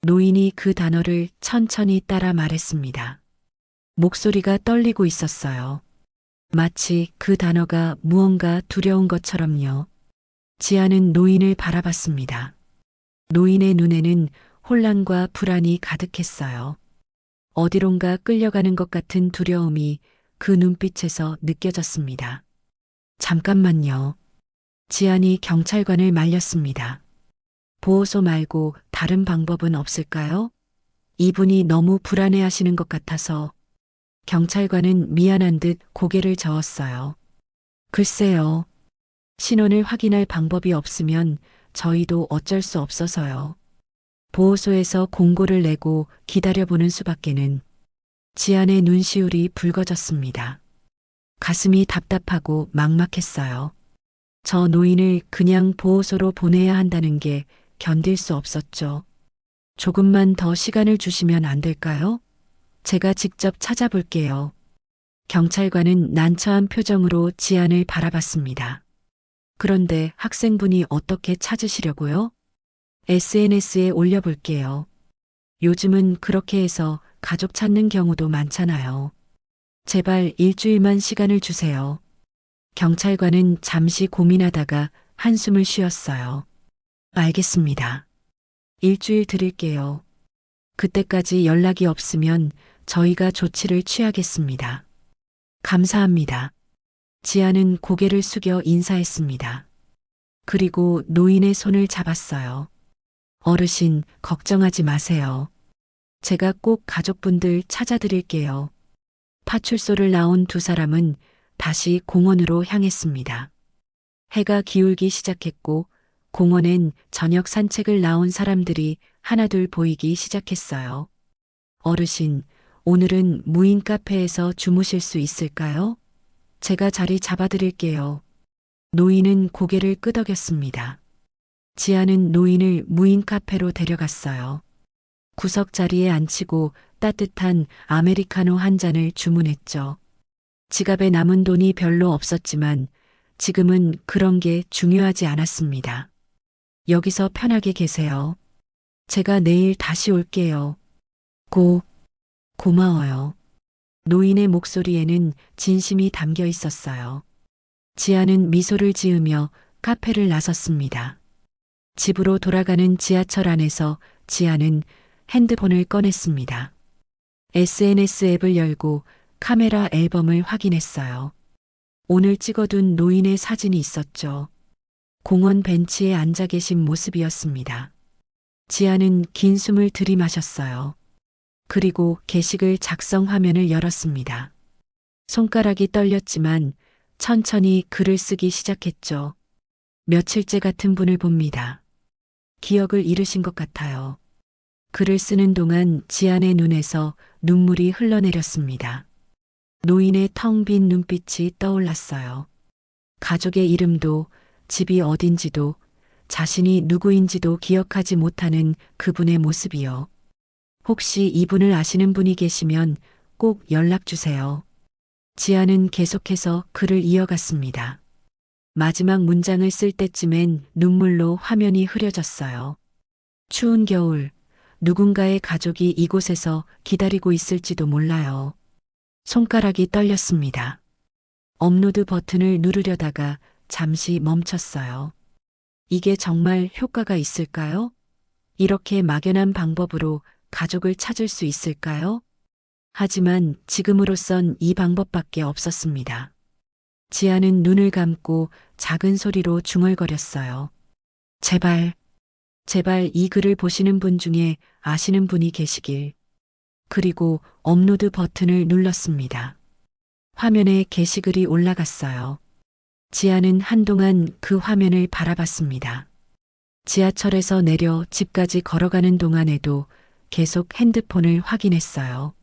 노인이 그 단어를 천천히 따라 말했습니다. 목소리가 떨리고 있었어요. 마치 그 단어가 무언가 두려운 것처럼요. 지아는 노인을 바라봤습니다. 노인의 눈에는 혼란과 불안이 가득했어요. 어디론가 끌려가는 것 같은 두려움이 그 눈빛에서 느껴졌습니다. 잠깐만요. 지안이 경찰관을 말렸습니다. 보호소 말고 다른 방법은 없을까요? 이분이 너무 불안해하시는 것 같아서. 경찰관은 미안한 듯 고개를 저었어요. 글쎄요. 신원을 확인할 방법이 없으면 저희도 어쩔 수 없어서요. 보호소에서 공고를 내고 기다려보는 수밖에는. 지안의 눈시울이 붉어졌습니다. 가슴이 답답하고 막막했어요. 저 노인을 그냥 보호소로 보내야 한다는 게 견딜 수 없었죠. 조금만 더 시간을 주시면 안 될까요? 제가 직접 찾아볼게요. 경찰관은 난처한 표정으로 지안을 바라봤습니다. 그런데 학생분이 어떻게 찾으시려고요? SNS에 올려볼게요. 요즘은 그렇게 해서 가족 찾는 경우도 많잖아요. 제발 일주일만 시간을 주세요. 경찰관은 잠시 고민하다가 한숨을 쉬었어요. 알겠습니다. 일주일 드릴게요. 그때까지 연락이 없으면 저희가 조치를 취하겠습니다. 감사합니다. 지아는 고개를 숙여 인사했습니다. 그리고 노인의 손을 잡았어요. 어르신, 걱정하지 마세요. 제가 꼭 가족분들 찾아드릴게요. 파출소를 나온 두 사람은 다시 공원으로 향했습니다. 해가 기울기 시작했고 공원엔 저녁 산책을 나온 사람들이 하나둘 보이기 시작했어요. 어르신, 오늘은 무인 카페에서 주무실 수 있을까요? 제가 자리 잡아드릴게요. 노인은 고개를 끄덕였습니다. 지아는 노인을 무인 카페로 데려갔어요. 구석 자리에 앉히고 따뜻한 아메리카노 한 잔을 주문했죠. 지갑에 남은 돈이 별로 없었지만 지금은 그런 게 중요하지 않았습니다. 여기서 편하게 계세요. 제가 내일 다시 올게요. 고마워요. 노인의 목소리에는 진심이 담겨 있었어요. 지아는 미소를 지으며 카페를 나섰습니다. 집으로 돌아가는 지하철 안에서 지아는 핸드폰을 꺼냈습니다. SNS 앱을 열고 카메라 앨범을 확인했어요. 오늘 찍어둔 노인의 사진이 있었죠. 공원 벤치에 앉아 계신 모습이었습니다. 지아는 긴 숨을 들이마셨어요. 그리고 게시글 작성 화면을 열었습니다. 손가락이 떨렸지만 천천히 글을 쓰기 시작했죠. 며칠째 같은 분을 봅니다. 기억을 잃으신 것 같아요. 글을 쓰는 동안 지안의 눈에서 눈물이 흘러내렸습니다. 노인의 텅 빈 눈빛이 떠올랐어요. 가족의 이름도 집이 어딘지도 자신이 누구인지도 기억하지 못하는 그분의 모습이요. 혹시 이분을 아시는 분이 계시면 꼭 연락 주세요. 지아는 계속해서 글을 이어갔습니다. 마지막 문장을 쓸 때쯤엔 눈물로 화면이 흐려졌어요. 추운 겨울, 누군가의 가족이 이곳에서 기다리고 있을지도 몰라요. 손가락이 떨렸습니다. 업로드 버튼을 누르려다가 잠시 멈췄어요. 이게 정말 효과가 있을까요? 이렇게 막연한 방법으로 가족을 찾을 수 있을까요? 하지만 지금으로선 이 방법밖에 없었습니다. 지아는 눈을 감고 작은 소리로 중얼거렸어요. 제발, 제발 이 글을 보시는 분 중에 아시는 분이 계시길. 그리고 업로드 버튼을 눌렀습니다. 화면에 게시글이 올라갔어요. 지아는 한동안 그 화면을 바라봤습니다. 지하철에서 내려 집까지 걸어가는 동안에도 계속 핸드폰을 확인했어요.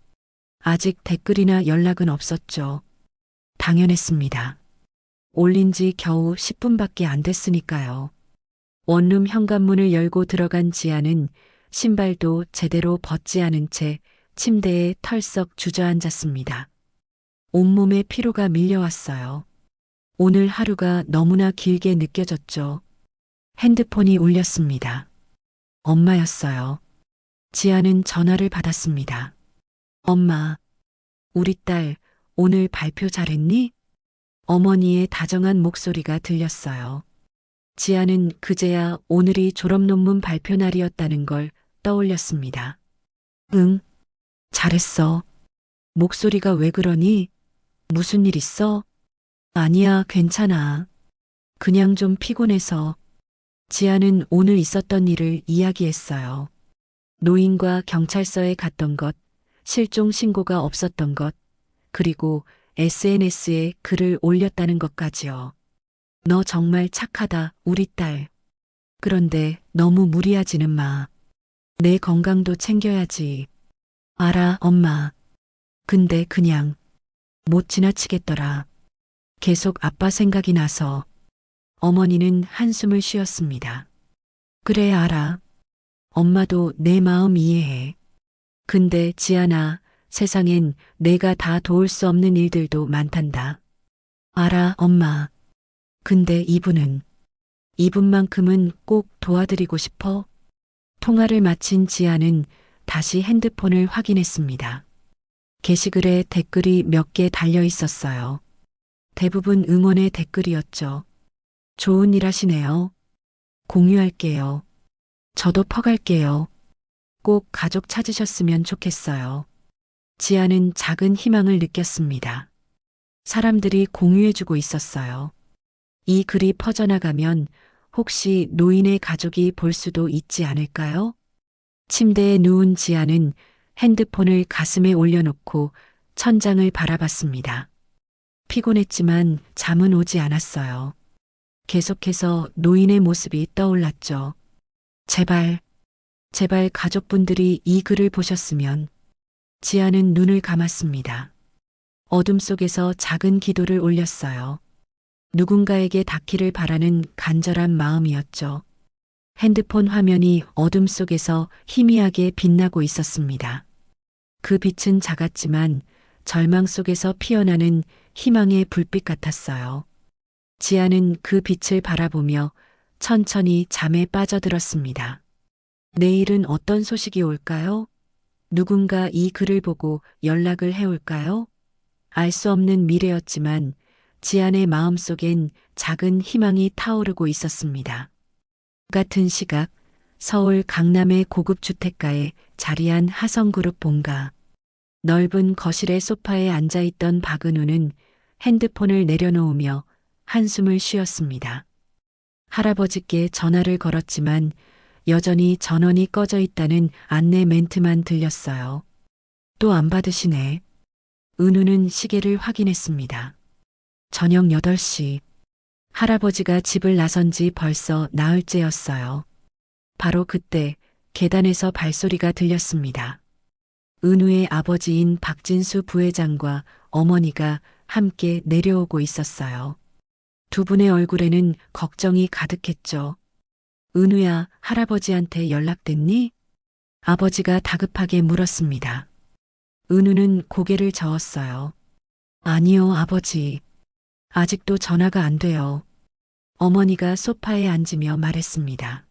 아직 댓글이나 연락은 없었죠. 당연했습니다. 올린 지 겨우 10분밖에 안 됐으니까요. 원룸 현관문을 열고 들어간 지아는 신발도 제대로 벗지 않은 채 침대에 털썩 주저앉았습니다. 온몸에 피로가 밀려왔어요. 오늘 하루가 너무나 길게 느껴졌죠. 핸드폰이 울렸습니다. 엄마였어요. 지아는 전화를 받았습니다. 엄마, 우리 딸 오늘 발표 잘했니? 어머니의 다정한 목소리가 들렸어요. 지아는 그제야 오늘이 졸업 논문 발표 날이었다는 걸 떠올렸습니다. 응, 잘했어. 목소리가 왜 그러니? 무슨 일 있어? 아니야, 괜찮아. 그냥 좀 피곤해서. 지아는 오늘 있었던 일을 이야기했어요. 노인과 경찰서에 갔던 것, 실종 신고가 없었던 것, 그리고 SNS에 글을 올렸다는 것까지요. 너 정말 착하다, 우리 딸. 그런데 너무 무리하지는 마. 내 건강도 챙겨야지. 알아, 엄마. 근데 그냥 못 지나치겠더라. 계속 아빠 생각이 나서. 어머니는 한숨을 쉬었습니다. 그래, 알아. 엄마도 내 마음 이해해. 근데 지아나, 세상엔 내가 다 도울 수 없는 일들도 많단다. 알아, 엄마. 근데 이분만큼은 꼭 도와드리고 싶어. 통화를 마친 지아는 다시 핸드폰을 확인했습니다. 게시글에 댓글이 몇 개 달려 있었어요. 대부분 응원의 댓글이었죠. 좋은 일 하시네요. 공유할게요. 저도 퍼갈게요. 꼭 가족 찾으셨으면 좋겠어요. 지아는 작은 희망을 느꼈습니다. 사람들이 공유해주고 있었어요. 이 글이 퍼져나가면 혹시 노인의 가족이 볼 수도 있지 않을까요? 침대에 누운 지아는 핸드폰을 가슴에 올려놓고 천장을 바라봤습니다. 피곤했지만 잠은 오지 않았어요. 계속해서 노인의 모습이 떠올랐죠. 제발, 제발 가족분들이 이 글을 보셨으면. 지아는 눈을 감았습니다. 어둠 속에서 작은 기도를 올렸어요. 누군가에게 닿기를 바라는 간절한 마음이었죠. 핸드폰 화면이 어둠 속에서 희미하게 빛나고 있었습니다. 그 빛은 작았지만 절망 속에서 피어나는 희망의 불빛 같았어요. 지아는 그 빛을 바라보며 천천히 잠에 빠져들었습니다. 내일은 어떤 소식이 올까요? 누군가 이 글을 보고 연락을 해올까요? 알 수 없는 미래였지만 지안의 마음속엔 작은 희망이 타오르고 있었습니다. 같은 시각 서울 강남의 고급 주택가에 자리한 하성그룹 본가. 넓은 거실의 소파에 앉아있던 박은우는 핸드폰을 내려놓으며 한숨을 쉬었습니다. 할아버지께 전화를 걸었지만 여전히 전원이 꺼져 있다는 안내 멘트만 들렸어요. 또 안 받으시네. 은우는 시계를 확인했습니다. 저녁 8시. 할아버지가 집을 나선 지 벌써 나흘째였어요. 바로 그때 계단에서 발소리가 들렸습니다. 은우의 아버지인 박진수 부회장과 어머니가 함께 내려오고 있었어요. 두 분의 얼굴에는 걱정이 가득했죠. 은우야, 할아버지한테 연락됐니? 아버지가 다급하게 물었습니다. 은우는 고개를 저었어요. 아니요, 아버지. 아직도 전화가 안 돼요. 어머니가 소파에 앉으며 말했습니다.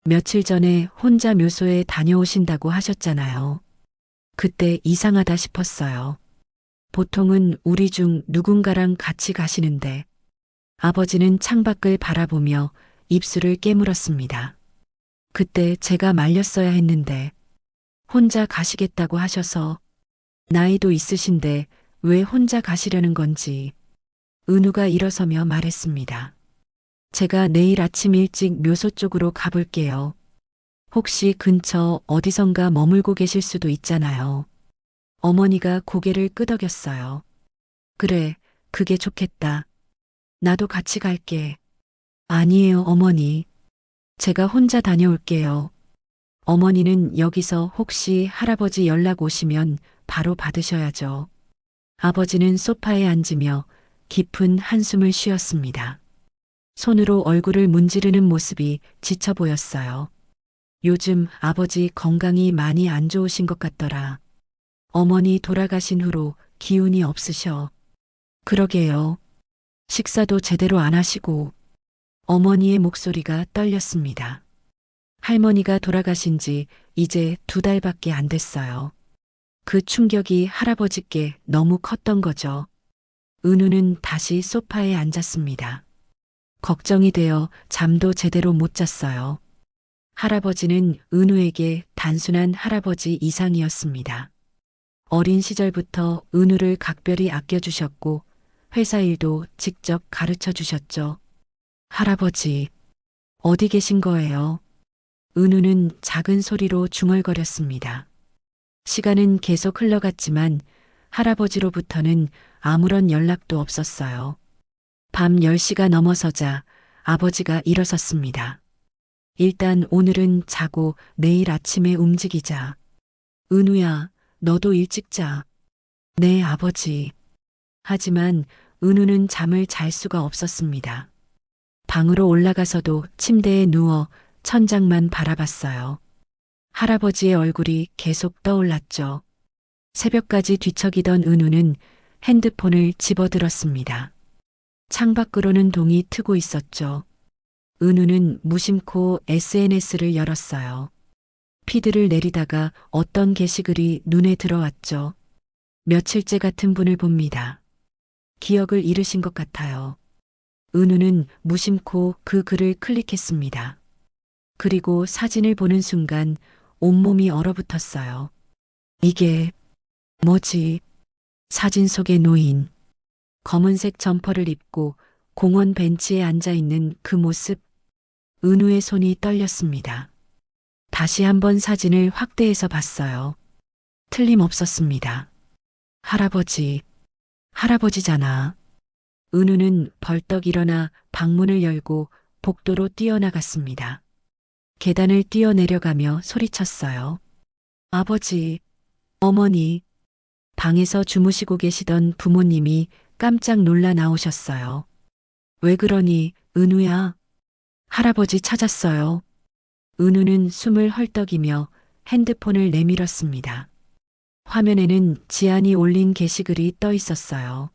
며칠 전에 혼자 묘소에 다녀오신다고 하셨잖아요. 그때 이상하다 싶었어요. 보통은 우리 중 누군가랑 같이 가시는데 아버지는 창밖을 바라보며 입술을 깨물었습니다. 그때 제가 말렸어야 했는데 혼자 가시겠다고 하셔서 나이도 있으신데 왜 혼자 가시려는 건지 은우가 일어서며 말했습니다. 제가 내일 아침 일찍 묘소 쪽으로 가볼게요. 혹시 근처 어디선가 머물고 계실 수도 있잖아요. 어머니가 고개를 끄덕였어요. 그래, 그게 좋겠다. 나도 같이 갈게. 아니에요, 어머니. 제가 혼자 다녀올게요. 어머니는 여기서 혹시 할아버지 연락 오시면 바로 받으셔야죠. 아버지는 소파에 앉으며 깊은 한숨을 쉬었습니다. 손으로 얼굴을 문지르는 모습이 지쳐 보였어요. 요즘 아버지 건강이 많이 안 좋으신 것 같더라. 어머니 돌아가신 후로 기운이 없으셔. 그러게요. 식사도 제대로 안 하시고. 어머니의 목소리가 떨렸습니다. 할머니가 돌아가신 지 이제 2달밖에 안 됐어요. 그 충격이 할아버지께 너무 컸던 거죠. 은우는 다시 소파에 앉았습니다. 걱정이 되어 잠도 제대로 못 잤어요. 할아버지는 은우에게 단순한 할아버지 이상이었습니다. 어린 시절부터 은우를 각별히 아껴주셨고 회사 일도 직접 가르쳐 주셨죠. 할아버지, 어디 계신 거예요? 은우는 작은 소리로 중얼거렸습니다. 시간은 계속 흘러갔지만 할아버지로부터는 아무런 연락도 없었어요. 밤 10시가 넘어서자 아버지가 일어섰습니다. 일단 오늘은 자고 내일 아침에 움직이자. 은우야, 너도 일찍 자. 네, 아버지. 하지만 은우는 잠을 잘 수가 없었습니다. 방으로 올라가서도 침대에 누워 천장만 바라봤어요. 할아버지의 얼굴이 계속 떠올랐죠. 새벽까지 뒤척이던 은우는 핸드폰을 집어들었습니다. 창밖으로는 동이 트고 있었죠. 은우는 무심코 SNS를 열었어요. 피드를 내리다가 어떤 게시글이 눈에 들어왔죠. 며칠째 같은 분을 봅니다. 기억을 잃으신 것 같아요. 은우는 무심코 그 글을 클릭했습니다. 그리고 사진을 보는 순간 온몸이 얼어붙었어요. 이게 뭐지? 사진 속의 노인. 검은색 점퍼를 입고 공원 벤치에 앉아 있는 그 모습. 은우의 손이 떨렸습니다. 다시 한번 사진을 확대해서 봤어요. 틀림없었습니다. 할아버지, 할아버지잖아. 은우는 벌떡 일어나 방문을 열고 복도로 뛰어나갔습니다. 계단을 뛰어내려가며 소리쳤어요. 아버지, 어머니. 방에서 주무시고 계시던 부모님이 깜짝 놀라 나오셨어요. 왜 그러니, 은우야? 할아버지 찾았어요. 은우는 숨을 헐떡이며 핸드폰을 내밀었습니다. 화면에는 지안이 올린 게시글이 떠 있었어요.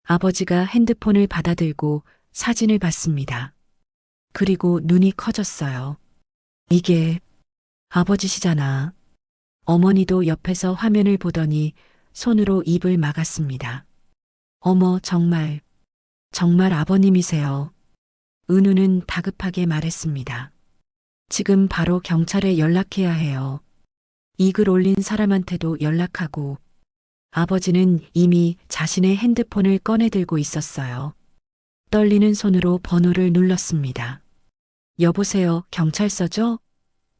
아버지가 핸드폰을 받아들고 사진을 봤습니다. 그리고 눈이 커졌어요. 이게 아버지시잖아. 어머니도 옆에서 화면을 보더니 손으로 입을 막았습니다. 어머, 정말 정말 아버님이세요. 은우는 다급하게 말했습니다. 지금 바로 경찰에 연락해야 해요. 이 글 올린 사람한테도 연락하고 아버지는 이미 자신의 핸드폰을 꺼내 들고 있었어요. 떨리는 손으로 번호를 눌렀습니다. 여보세요, 경찰서죠?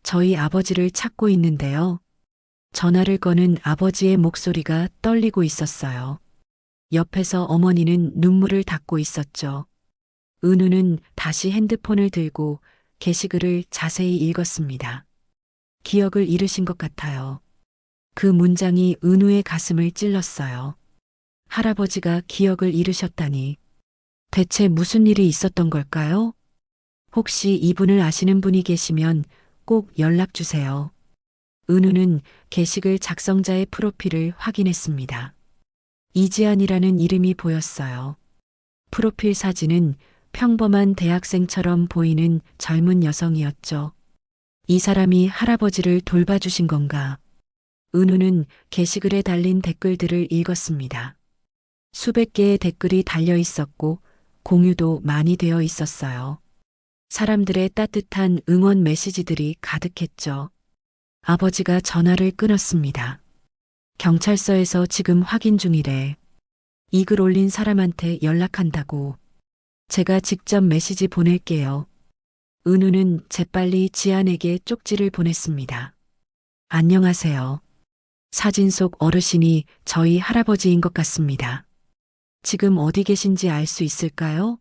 저희 아버지를 찾고 있는데요. 전화를 거는 아버지의 목소리가 떨리고 있었어요. 옆에서 어머니는 눈물을 닦고 있었죠. 은우는 다시 핸드폰을 들고 게시글을 자세히 읽었습니다. 기억을 잃으신 것 같아요. 그 문장이 은우의 가슴을 찔렀어요. 할아버지가 기억을 잃으셨다니. 대체 무슨 일이 있었던 걸까요? 혹시 이분을 아시는 분이 계시면 꼭 연락 주세요. 은우는 게시글 작성자의 프로필을 확인했습니다. 이지안이라는 이름이 보였어요. 프로필 사진은 평범한 대학생처럼 보이는 젊은 여성이었죠. 이 사람이 할아버지를 돌봐주신 건가? 은우는 게시글에 달린 댓글들을 읽었습니다. 수백 개의 댓글이 달려 있었고 공유도 많이 되어 있었어요. 사람들의 따뜻한 응원 메시지들이 가득했죠. 아버지가 전화를 끊었습니다. 경찰서에서 지금 확인 중이래. 이 글 올린 사람한테 연락한다고. 제가 직접 메시지 보낼게요. 은우는 재빨리 지안에게 쪽지를 보냈습니다. 안녕하세요. 사진 속 어르신이 저희 할아버지인 것 같습니다. 지금 어디 계신지 알 수 있을까요?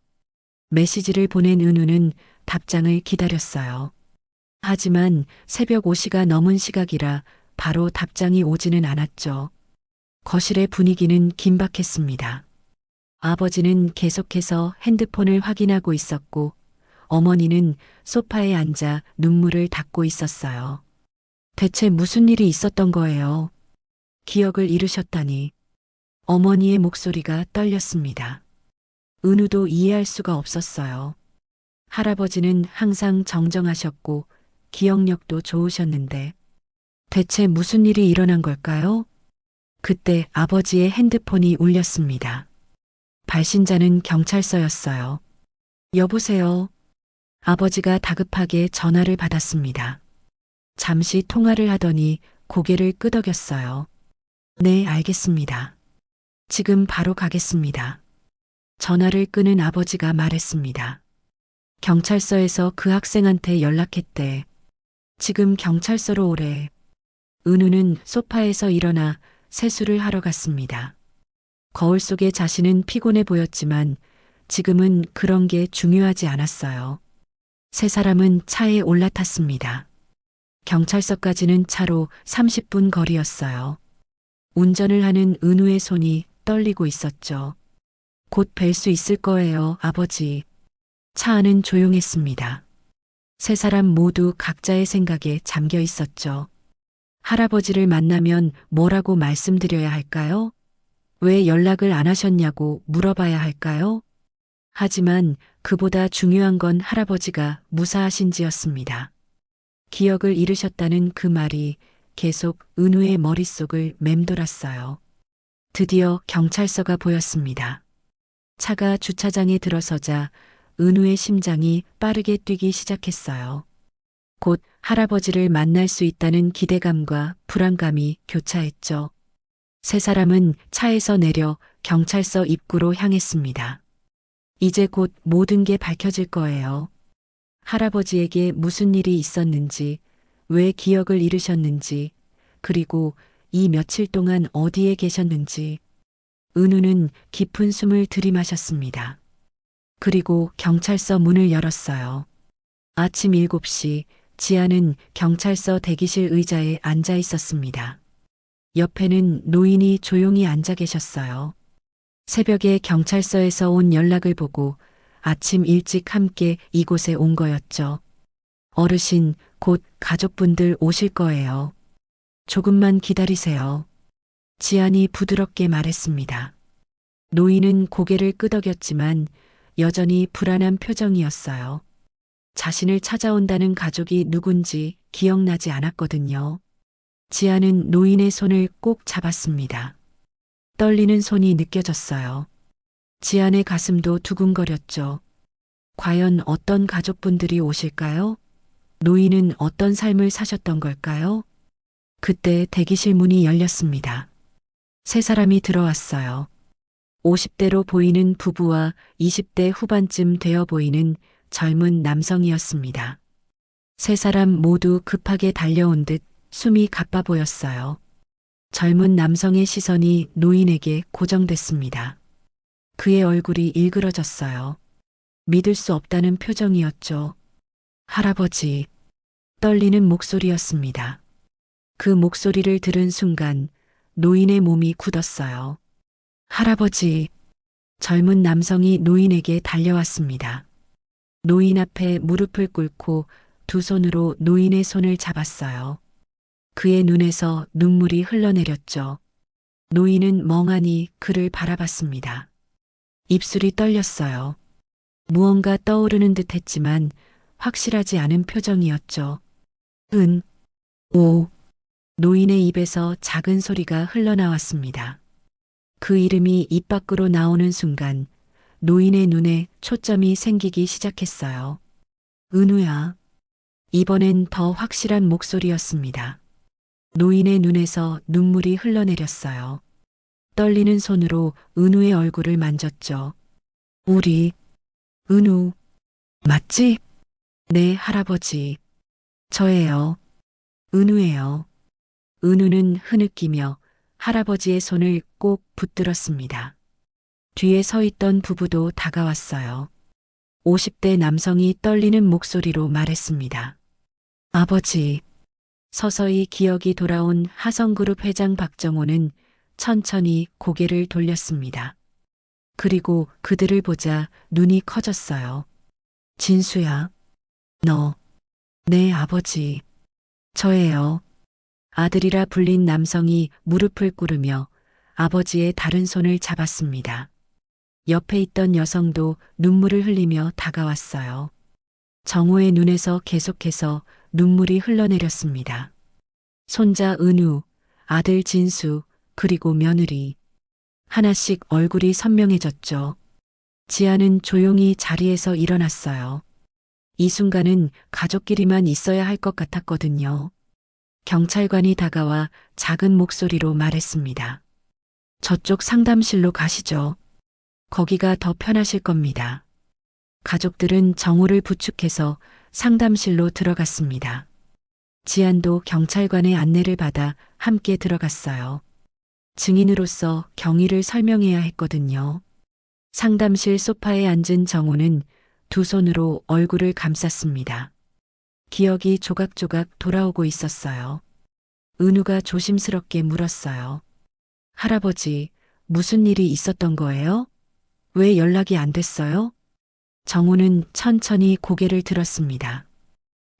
메시지를 보낸 은우는 답장을 기다렸어요. 하지만 새벽 5시가 넘은 시각이라 바로 답장이 오지는 않았죠. 거실의 분위기는 긴박했습니다. 아버지는 계속해서 핸드폰을 확인하고 있었고 어머니는 소파에 앉아 눈물을 닦고 있었어요. 대체 무슨 일이 있었던 거예요? 기억을 잃으셨다니. 어머니의 목소리가 떨렸습니다. 은우도 이해할 수가 없었어요. 할아버지는 항상 정정하셨고 기억력도 좋으셨는데 대체 무슨 일이 일어난 걸까요? 그때 아버지의 핸드폰이 울렸습니다. 발신자는 경찰서였어요. 여보세요. 아버지가 다급하게 전화를 받았습니다. 잠시 통화를 하더니 고개를 끄덕였어요. 네, 알겠습니다. 지금 바로 가겠습니다. 전화를 끊은 아버지가 말했습니다. 경찰서에서 그 학생한테 연락했대. 지금 경찰서로 오래. 은우는 소파에서 일어나 세수를 하러 갔습니다. 거울 속에 자신은 피곤해 보였지만 지금은 그런 게 중요하지 않았어요. 세 사람은 차에 올라탔습니다. 경찰서까지는 차로 30분 거리였어요. 운전을 하는 은우의 손이 떨리고 있었죠. 곧 뵐 수 있을 거예요, 아버지. 차 안은 조용했습니다. 세 사람 모두 각자의 생각에 잠겨 있었죠. 할아버지를 만나면 뭐라고 말씀드려야 할까요? 왜 연락을 안 하셨냐고 물어봐야 할까요? 하지만 그보다 중요한 건 할아버지가 무사하신지였습니다. 기억을 잃으셨다는 그 말이 계속 은우의 머릿속을 맴돌았어요. 드디어 경찰서가 보였습니다. 차가 주차장에 들어서자 은우의 심장이 빠르게 뛰기 시작했어요. 곧 할아버지를 만날 수 있다는 기대감과 불안감이 교차했죠. 세 사람은 차에서 내려 경찰서 입구로 향했습니다. 이제 곧 모든 게 밝혀질 거예요. 할아버지에게 무슨 일이 있었는지, 왜 기억을 잃으셨는지, 그리고 이 며칠 동안 어디에 계셨는지. 은우는 깊은 숨을 들이마셨습니다. 그리고 경찰서 문을 열었어요. 아침 7시 지아는 경찰서 대기실 의자에 앉아 있었습니다. 옆에는 노인이 조용히 앉아 계셨어요. 새벽에 경찰서에서 온 연락을 보고 아침 일찍 함께 이곳에 온 거였죠. 어르신, 곧 가족분들 오실 거예요. 조금만 기다리세요. 지안이 부드럽게 말했습니다. 노인은 고개를 끄덕였지만 여전히 불안한 표정이었어요. 자신을 찾아온다는 가족이 누군지 기억나지 않았거든요. 지아는 노인의 손을 꼭 잡았습니다. 떨리는 손이 느껴졌어요. 지안의 가슴도 두근거렸죠. 과연 어떤 가족분들이 오실까요? 노인은 어떤 삶을 사셨던 걸까요? 그때 대기실 문이 열렸습니다. 세 사람이 들어왔어요. 50대로 보이는 부부와 20대 후반쯤 되어 보이는 젊은 남성이었습니다. 세 사람 모두 급하게 달려온 듯 숨이 가빠 보였어요. 젊은 남성의 시선이 노인에게 고정됐습니다. 그의 얼굴이 일그러졌어요. 믿을 수 없다는 표정이었죠. 할아버지, 떨리는 목소리였습니다. 그 목소리를 들은 순간 노인의 몸이 굳었어요. 할아버지, 젊은 남성이 노인에게 달려왔습니다. 노인 앞에 무릎을 꿇고 두 손으로 노인의 손을 잡았어요. 그의 눈에서 눈물이 흘러내렸죠. 노인은 멍하니 그를 바라봤습니다. 입술이 떨렸어요. 무언가 떠오르는 듯 했지만 확실하지 않은 표정이었죠. 오. 노인의 입에서 작은 소리가 흘러나왔습니다. 그 이름이 입 밖으로 나오는 순간 노인의 눈에 초점이 생기기 시작했어요. 은우야. 이번엔 더 확실한 목소리였습니다. 노인의 눈에서 눈물이 흘러내렸어요. 떨리는 손으로 은우의 얼굴을 만졌죠. 우리, 은우, 맞지? 네, 할아버지. 저예요. 은우예요. 은우는 흐느끼며 할아버지의 손을 꼭 붙들었습니다. 뒤에 서 있던 부부도 다가왔어요. 50대 남성이 떨리는 목소리로 말했습니다. 아버지. 서서히 기억이 돌아온 하성그룹 회장 박정호는 천천히 고개를 돌렸습니다. 그리고 그들을 보자 눈이 커졌어요. 진수야. 너. 네, 아버지. 저예요. 아들이라 불린 남성이 무릎을 꿇으며 아버지의 다른 손을 잡았습니다. 옆에 있던 여성도 눈물을 흘리며 다가왔어요. 정호의 눈에서 계속해서 눈물이 흘러내렸습니다. 손자 은우, 아들 진수, 그리고 며느리. 하나씩 얼굴이 선명해졌죠. 지아는 조용히 자리에서 일어났어요. 이 순간은 가족끼리만 있어야 할 것 같았거든요. 경찰관이 다가와 작은 목소리로 말했습니다. 저쪽 상담실로 가시죠. 거기가 더 편하실 겁니다. 가족들은 정호를 부축해서 상담실로 들어갔습니다. 지안도 경찰관의 안내를 받아 함께 들어갔어요. 증인으로서 경위를 설명해야 했거든요. 상담실 소파에 앉은 정호는 두 손으로 얼굴을 감쌌습니다. 기억이 조각조각 돌아오고 있었어요. 은우가 조심스럽게 물었어요. 할아버지, 무슨 일이 있었던 거예요? 왜 연락이 안 됐어요? 정호는 천천히 고개를 들었습니다.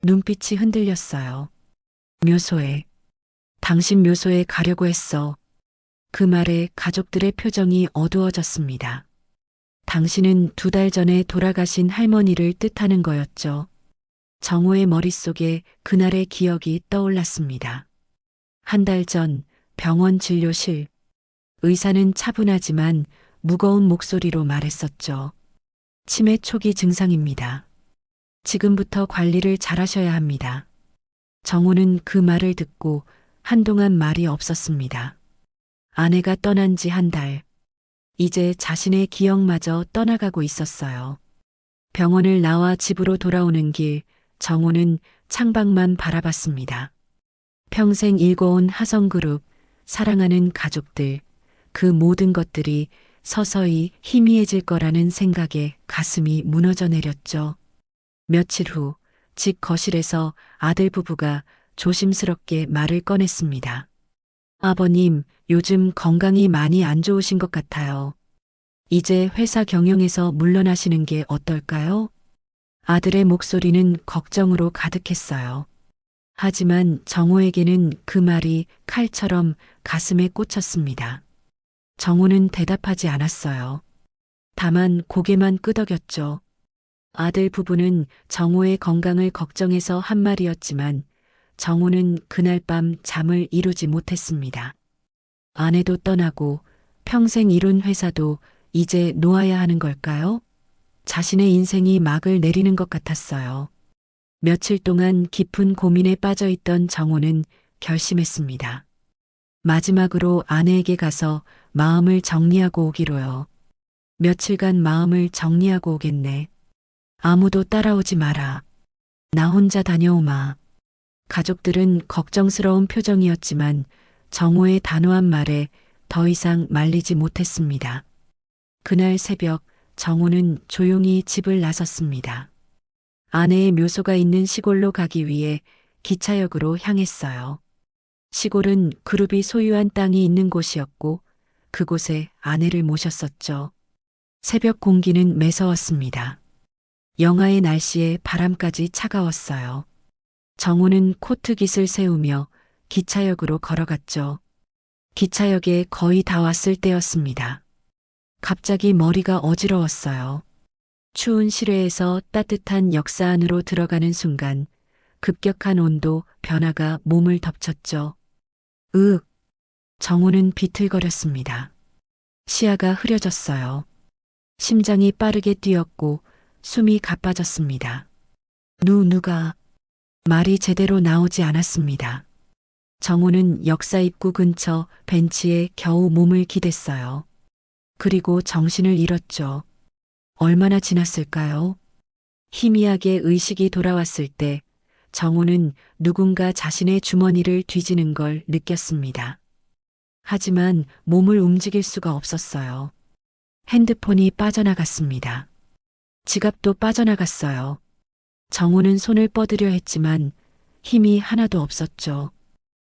눈빛이 흔들렸어요. 묘소에. 당신 묘소에 가려고 했어. 그 말에 가족들의 표정이 어두워졌습니다. 당신은 2달 전에 돌아가신 할머니를 뜻하는 거였죠. 정호의 머릿속에 그날의 기억이 떠올랐습니다. 1달 전 병원 진료실. 의사는 차분하지만 무거운 목소리로 말했었죠. 치매 초기 증상입니다. 지금부터 관리를 잘하셔야 합니다. 정호는 그 말을 듣고 한동안 말이 없었습니다. 아내가 떠난 지 1달. 이제 자신의 기억마저 떠나가고 있었어요. 병원을 나와 집으로 돌아오는 길, 정호는 창밖만 바라봤습니다. 평생 일궈온 하성그룹, 사랑하는 가족들, 그 모든 것들이 서서히 희미해질 거라는 생각에 가슴이 무너져 내렸죠. 며칠 후, 집 거실에서 아들 부부가 조심스럽게 말을 꺼냈습니다. 아버님, 요즘 건강이 많이 안 좋으신 것 같아요. 이제 회사 경영에서 물러나시는 게 어떨까요? 아들의 목소리는 걱정으로 가득했어요. 하지만 정호에게는 그 말이 칼처럼 가슴에 꽂혔습니다. 정호는 대답하지 않았어요. 다만 고개만 끄덕였죠. 아들 부부는 정호의 건강을 걱정해서 한 말이었지만 정호는 그날 밤 잠을 이루지 못했습니다. 아내도 떠나고 평생 이룬 회사도 이제 놓아야 하는 걸까요? 자신의 인생이 막을 내리는 것 같았어요. 며칠 동안 깊은 고민에 빠져 있던 정호는 결심했습니다. 마지막으로 아내에게 가서 마음을 정리하고 오기로요. 며칠간 마음을 정리하고 오겠네. 아무도 따라오지 마라. 나 혼자 다녀오마. 가족들은 걱정스러운 표정이었지만 정호의 단호한 말에 더 이상 말리지 못했습니다. 그날 새벽 정호는 조용히 집을 나섰습니다. 아내의 묘소가 있는 시골로 가기 위해 기차역으로 향했어요. 시골은 그룹이 소유한 땅이 있는 곳이었고 그곳에 아내를 모셨었죠. 새벽 공기는 매서웠습니다. 영하의 날씨에 바람까지 차가웠어요. 정호는 코트깃을 세우며 기차역으로 걸어갔죠. 기차역에 거의 다 왔을 때였습니다. 갑자기 머리가 어지러웠어요. 추운 실외에서 따뜻한 역사 안으로 들어가는 순간 급격한 온도 변화가 몸을 덮쳤죠. 으윽! 정호는 비틀거렸습니다. 시야가 흐려졌어요. 심장이 빠르게 뛰었고 숨이 가빠졌습니다. 누가 말이 제대로 나오지 않았습니다. 정호는 역사 입구 근처 벤치에 겨우 몸을 기댔어요. 그리고 정신을 잃었죠. 얼마나 지났을까요? 희미하게 의식이 돌아왔을 때 정호는 누군가 자신의 주머니를 뒤지는 걸 느꼈습니다. 하지만 몸을 움직일 수가 없었어요. 핸드폰이 빠져나갔습니다. 지갑도 빠져나갔어요. 정호는 손을 뻗으려 했지만 힘이 하나도 없었죠.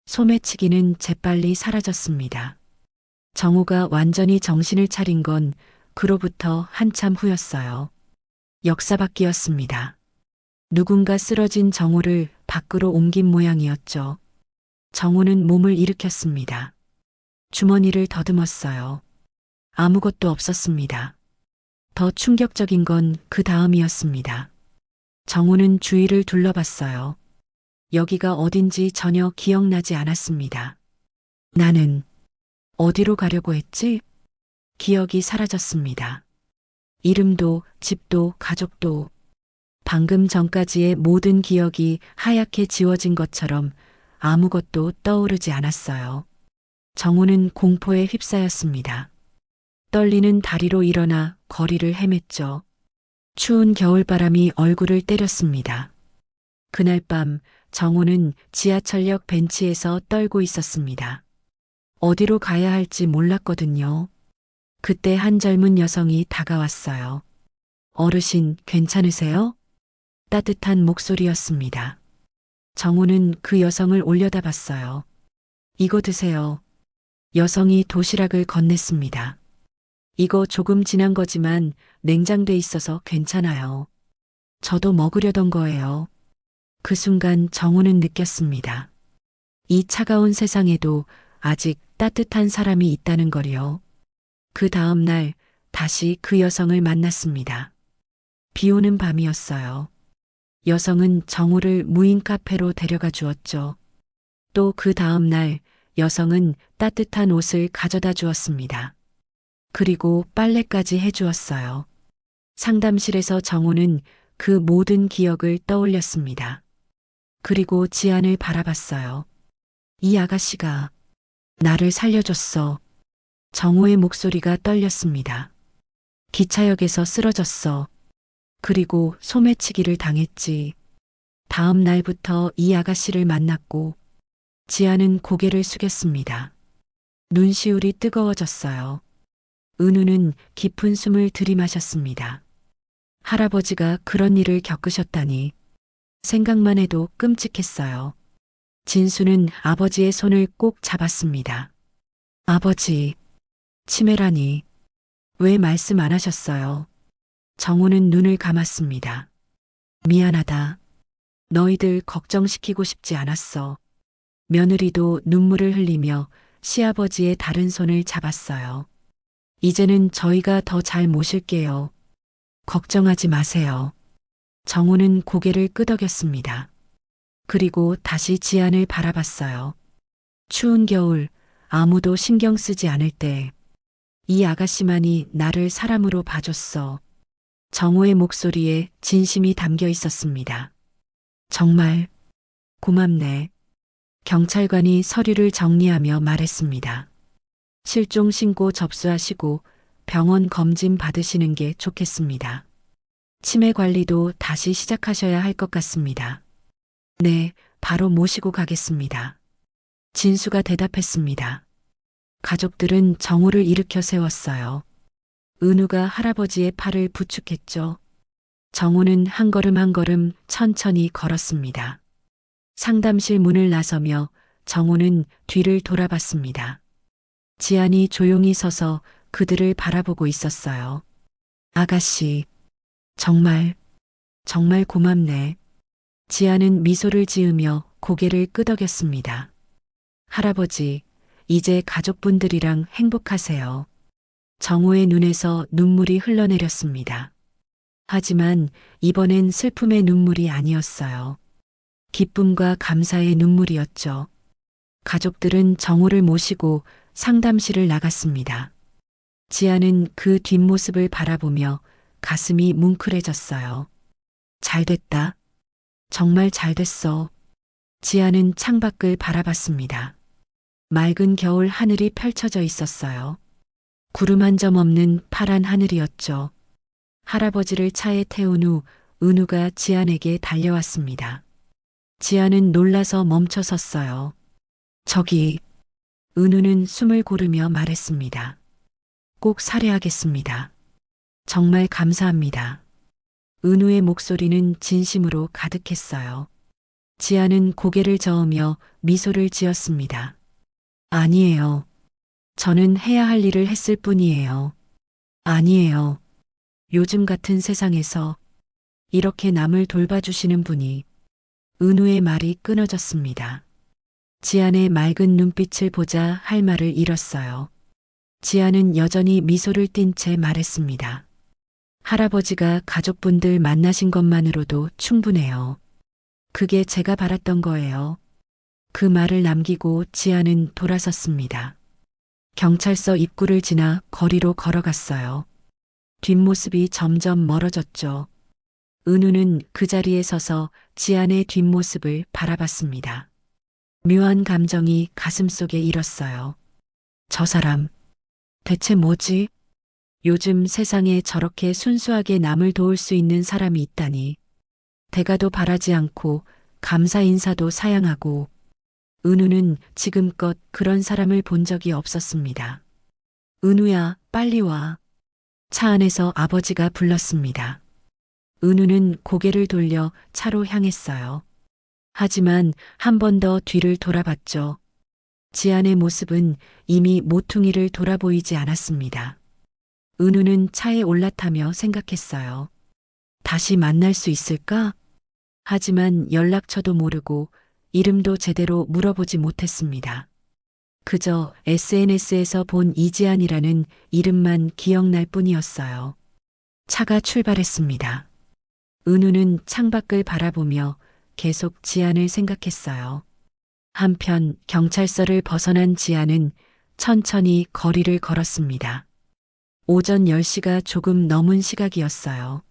소매치기는 재빨리 사라졌습니다. 정호가 완전히 정신을 차린 건 그로부터 한참 후였어요. 역사밖이었습니다. 누군가 쓰러진 정호를 밖으로 옮긴 모양이었죠. 정호는 몸을 일으켰습니다. 주머니를 더듬었어요. 아무것도 없었습니다. 더 충격적인 건 그 다음이었습니다. 정호는 주위를 둘러봤어요. 여기가 어딘지 전혀 기억나지 않았습니다. 나는 어디로 가려고 했지? 기억이 사라졌습니다. 이름도, 집도, 가족도, 방금 전까지의 모든 기억이 하얗게 지워진 것처럼 아무것도 떠오르지 않았어요. 정호는 공포에 휩싸였습니다. 떨리는 다리로 일어나 거리를 헤맸죠. 추운 겨울바람이 얼굴을 때렸습니다. 그날 밤 정호는 지하철역 벤치에서 떨고 있었습니다. 어디로 가야 할지 몰랐거든요. 그때 한 젊은 여성이 다가왔어요. 어르신, 괜찮으세요? 따뜻한 목소리였습니다. 정호는 그 여성을 올려다봤어요. 이거 드세요. 여성이 도시락을 건넸습니다. 이거 조금 지난 거지만 냉장돼 있어서 괜찮아요. 저도 먹으려던 거예요. 그 순간 정호는 느꼈습니다. 이 차가운 세상에도 아직 따뜻한 사람이 있다는 거리요. 그 다음 날 다시 그 여성을 만났습니다. 비 오는 밤이었어요. 여성은 정호를 무인 카페로 데려가 주었죠. 또 그 다음 날 여성은 따뜻한 옷을 가져다 주었습니다. 그리고 빨래까지 해주었어요. 상담실에서 정호는 그 모든 기억을 떠올렸습니다. 그리고 지안을 바라봤어요. 이 아가씨가 나를 살려줬어. 정호의 목소리가 떨렸습니다. 기차역에서 쓰러졌어. 그리고 소매치기를 당했지. 다음 날부터 이 아가씨를 만났고 지아는 고개를 숙였습니다. 눈시울이 뜨거워졌어요. 은우는 깊은 숨을 들이마셨습니다. 할아버지가 그런 일을 겪으셨다니 생각만 해도 끔찍했어요. 진수는 아버지의 손을 꼭 잡았습니다. 아버지, 치매라니 왜 말씀 안 하셨어요? 정호는 눈을 감았습니다. 미안하다. 너희들 걱정시키고 싶지 않았어. 며느리도 눈물을 흘리며 시아버지의 다른 손을 잡았어요. 이제는 저희가 더 잘 모실게요. 걱정하지 마세요. 정호는 고개를 끄덕였습니다. 그리고 다시 지안을 바라봤어요. 추운 겨울 아무도 신경 쓰지 않을 때 이 아가씨만이 나를 사람으로 봐줬어. 정호의 목소리에 진심이 담겨 있었습니다. 정말 고맙네. 경찰관이 서류를 정리하며 말했습니다. 실종 신고 접수하시고 병원 검진 받으시는 게 좋겠습니다. 치매 관리도 다시 시작하셔야 할 것 같습니다. 네, 바로 모시고 가겠습니다. 진수가 대답했습니다. 가족들은 정호를 일으켜 세웠어요. 은우가 할아버지의 팔을 부축했죠. 정호는 한 걸음 한 걸음 천천히 걸었습니다. 상담실 문을 나서며 정호는 뒤를 돌아봤습니다. 지안이 조용히 서서 그들을 바라보고 있었어요. 아가씨, 정말 고맙네. 지안은 미소를 지으며 고개를 끄덕였습니다. 할아버지, 이제 가족분들이랑 행복하세요. 정호의 눈에서 눈물이 흘러내렸습니다. 하지만 이번엔 슬픔의 눈물이 아니었어요. 기쁨과 감사의 눈물이었죠. 가족들은 정호를 모시고 상담실을 나갔습니다. 지아는 그 뒷모습을 바라보며 가슴이 뭉클해졌어요. 잘됐다. 정말 잘됐어. 지아는 창밖을 바라봤습니다. 맑은 겨울 하늘이 펼쳐져 있었어요. 구름 한 점 없는 파란 하늘이었죠. 할아버지를 차에 태운 후 은우가 지안에게 달려왔습니다. 지안은 놀라서 멈춰 섰어요. 저기, 은우는 숨을 고르며 말했습니다. 꼭 살해하겠습니다. 정말 감사합니다. 은우의 목소리는 진심으로 가득했어요. 지아는 고개를 저으며 미소를 지었습니다. 아니에요. 저는 해야 할 일을 했을 뿐이에요. 아니에요. 요즘 같은 세상에서 이렇게 남을 돌봐주시는 분이. 은우의 말이 끊어졌습니다. 지안의 맑은 눈빛을 보자 할 말을 잃었어요. 지안은 여전히 미소를 띤 채 말했습니다. 할아버지가 가족분들 만나신 것만으로도 충분해요. 그게 제가 바랐던 거예요. 그 말을 남기고 지안은 돌아섰습니다. 경찰서 입구를 지나 거리로 걸어갔어요. 뒷모습이 점점 멀어졌죠. 은우는 그 자리에 서서 지안의 뒷모습을 바라봤습니다. 묘한 감정이 가슴속에 일었어요. 저 사람, 대체 뭐지? 요즘 세상에 저렇게 순수하게 남을 도울 수 있는 사람이 있다니. 대가도 바라지 않고 감사 인사도 사양하고. 은우는 지금껏 그런 사람을 본 적이 없었습니다. 은우야, 빨리 와. 차 안에서 아버지가 불렀습니다. 은우는 고개를 돌려 차로 향했어요. 하지만 한 번 더 뒤를 돌아봤죠. 지안의 모습은 이미 모퉁이를 돌아보이지 않았습니다. 은우는 차에 올라타며 생각했어요. 다시 만날 수 있을까? 하지만 연락처도 모르고 이름도 제대로 물어보지 못했습니다. 그저 SNS에서 본 이지안이라는 이름만 기억날 뿐이었어요. 차가 출발했습니다. 은우는 창밖을 바라보며 계속 지안을 생각했어요. 한편 경찰서를 벗어난 지안은 천천히 거리를 걸었습니다. 오전 10시가 조금 넘은 시각이었어요.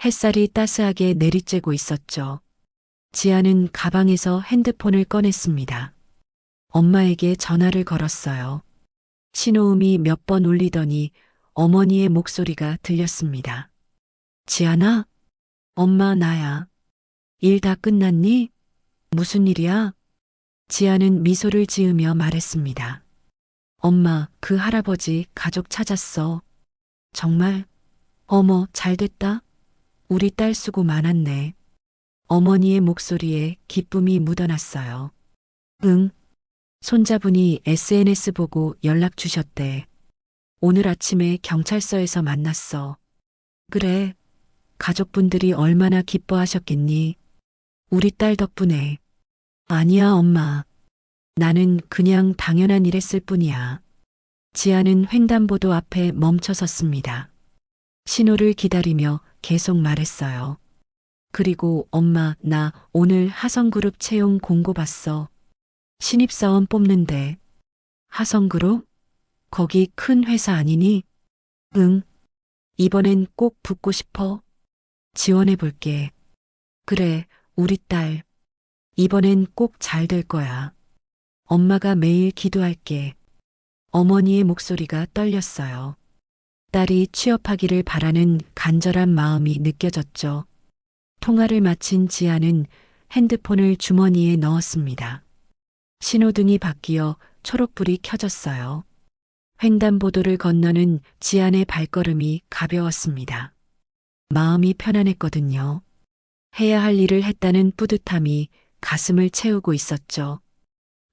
햇살이 따스하게 내리쬐고 있었죠. 지안은 가방에서 핸드폰을 꺼냈습니다. 엄마에게 전화를 걸었어요. 신호음이 몇 번 울리더니 어머니의 목소리가 들렸습니다. 지안아? 엄마 나야. 일 다 끝났니? 무슨 일이야? 지안은 미소를 지으며 말했습니다. 엄마, 그 할아버지 가족 찾았어. 정말? 어머, 잘됐다. 우리 딸 수고 많았네. 어머니의 목소리에 기쁨이 묻어났어요. 응. 손자분이 SNS 보고 연락 주셨대. 오늘 아침에 경찰서에서 만났어. 그래. 가족분들이 얼마나 기뻐하셨겠니? 우리 딸 덕분에. 아니야, 엄마. 나는 그냥 당연한 일했을 뿐이야. 지아는 횡단보도 앞에 멈춰 섰습니다. 신호를 기다리며 계속 말했어요. 그리고 엄마, 나 오늘 하성그룹 채용 공고 봤어. 신입사원 뽑는데. 하성그룹? 거기 큰 회사 아니니? 응. 이번엔 꼭 붙고 싶어. 지원해 볼게. 그래, 우리 딸. 이번엔 꼭 잘 될 거야. 엄마가 매일 기도할게. 어머니의 목소리가 떨렸어요. 딸이 취업하기를 바라는 간절한 마음이 느껴졌죠. 통화를 마친 지아는 핸드폰을 주머니에 넣었습니다. 신호등이 바뀌어 초록불이 켜졌어요. 횡단보도를 건너는 지안의 발걸음이 가벼웠습니다. 마음이 편안했거든요. 해야 할 일을 했다는 뿌듯함이 가슴을 채우고 있었죠.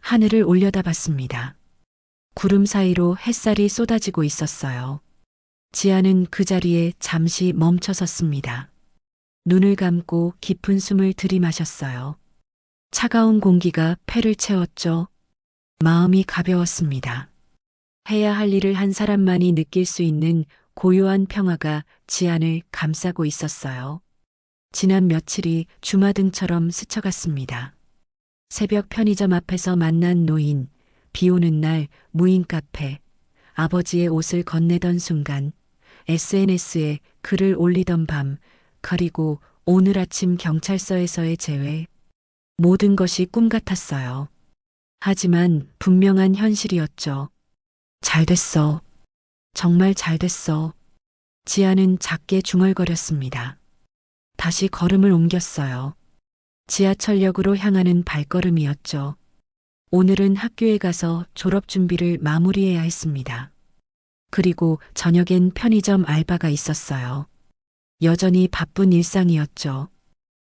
하늘을 올려다봤습니다. 구름 사이로 햇살이 쏟아지고 있었어요. 지아는 그 자리에 잠시 멈춰 섰습니다. 눈을 감고 깊은 숨을 들이마셨어요. 차가운 공기가 폐를 채웠죠. 마음이 가벼웠습니다. 해야 할 일을 한 사람만이 느낄 수 있는 고요한 평화가 지안을 감싸고 있었어요. 지난 며칠이 주마등처럼 스쳐갔습니다. 새벽 편의점 앞에서 만난 노인, 비 오는 날 무인 카페, 아버지의 옷을 건네던 순간, SNS에 글을 올리던 밤, 그리고 오늘 아침 경찰서에서의 재회. 모든 것이 꿈 같았어요. 하지만 분명한 현실이었죠. 잘 됐어. 정말 잘 됐어. 지아는 작게 중얼거렸습니다. 다시 걸음을 옮겼어요. 지하철역으로 향하는 발걸음이었죠. 오늘은 학교에 가서 졸업 준비를 마무리해야 했습니다. 그리고 저녁엔 편의점 알바가 있었어요. 여전히 바쁜 일상이었죠.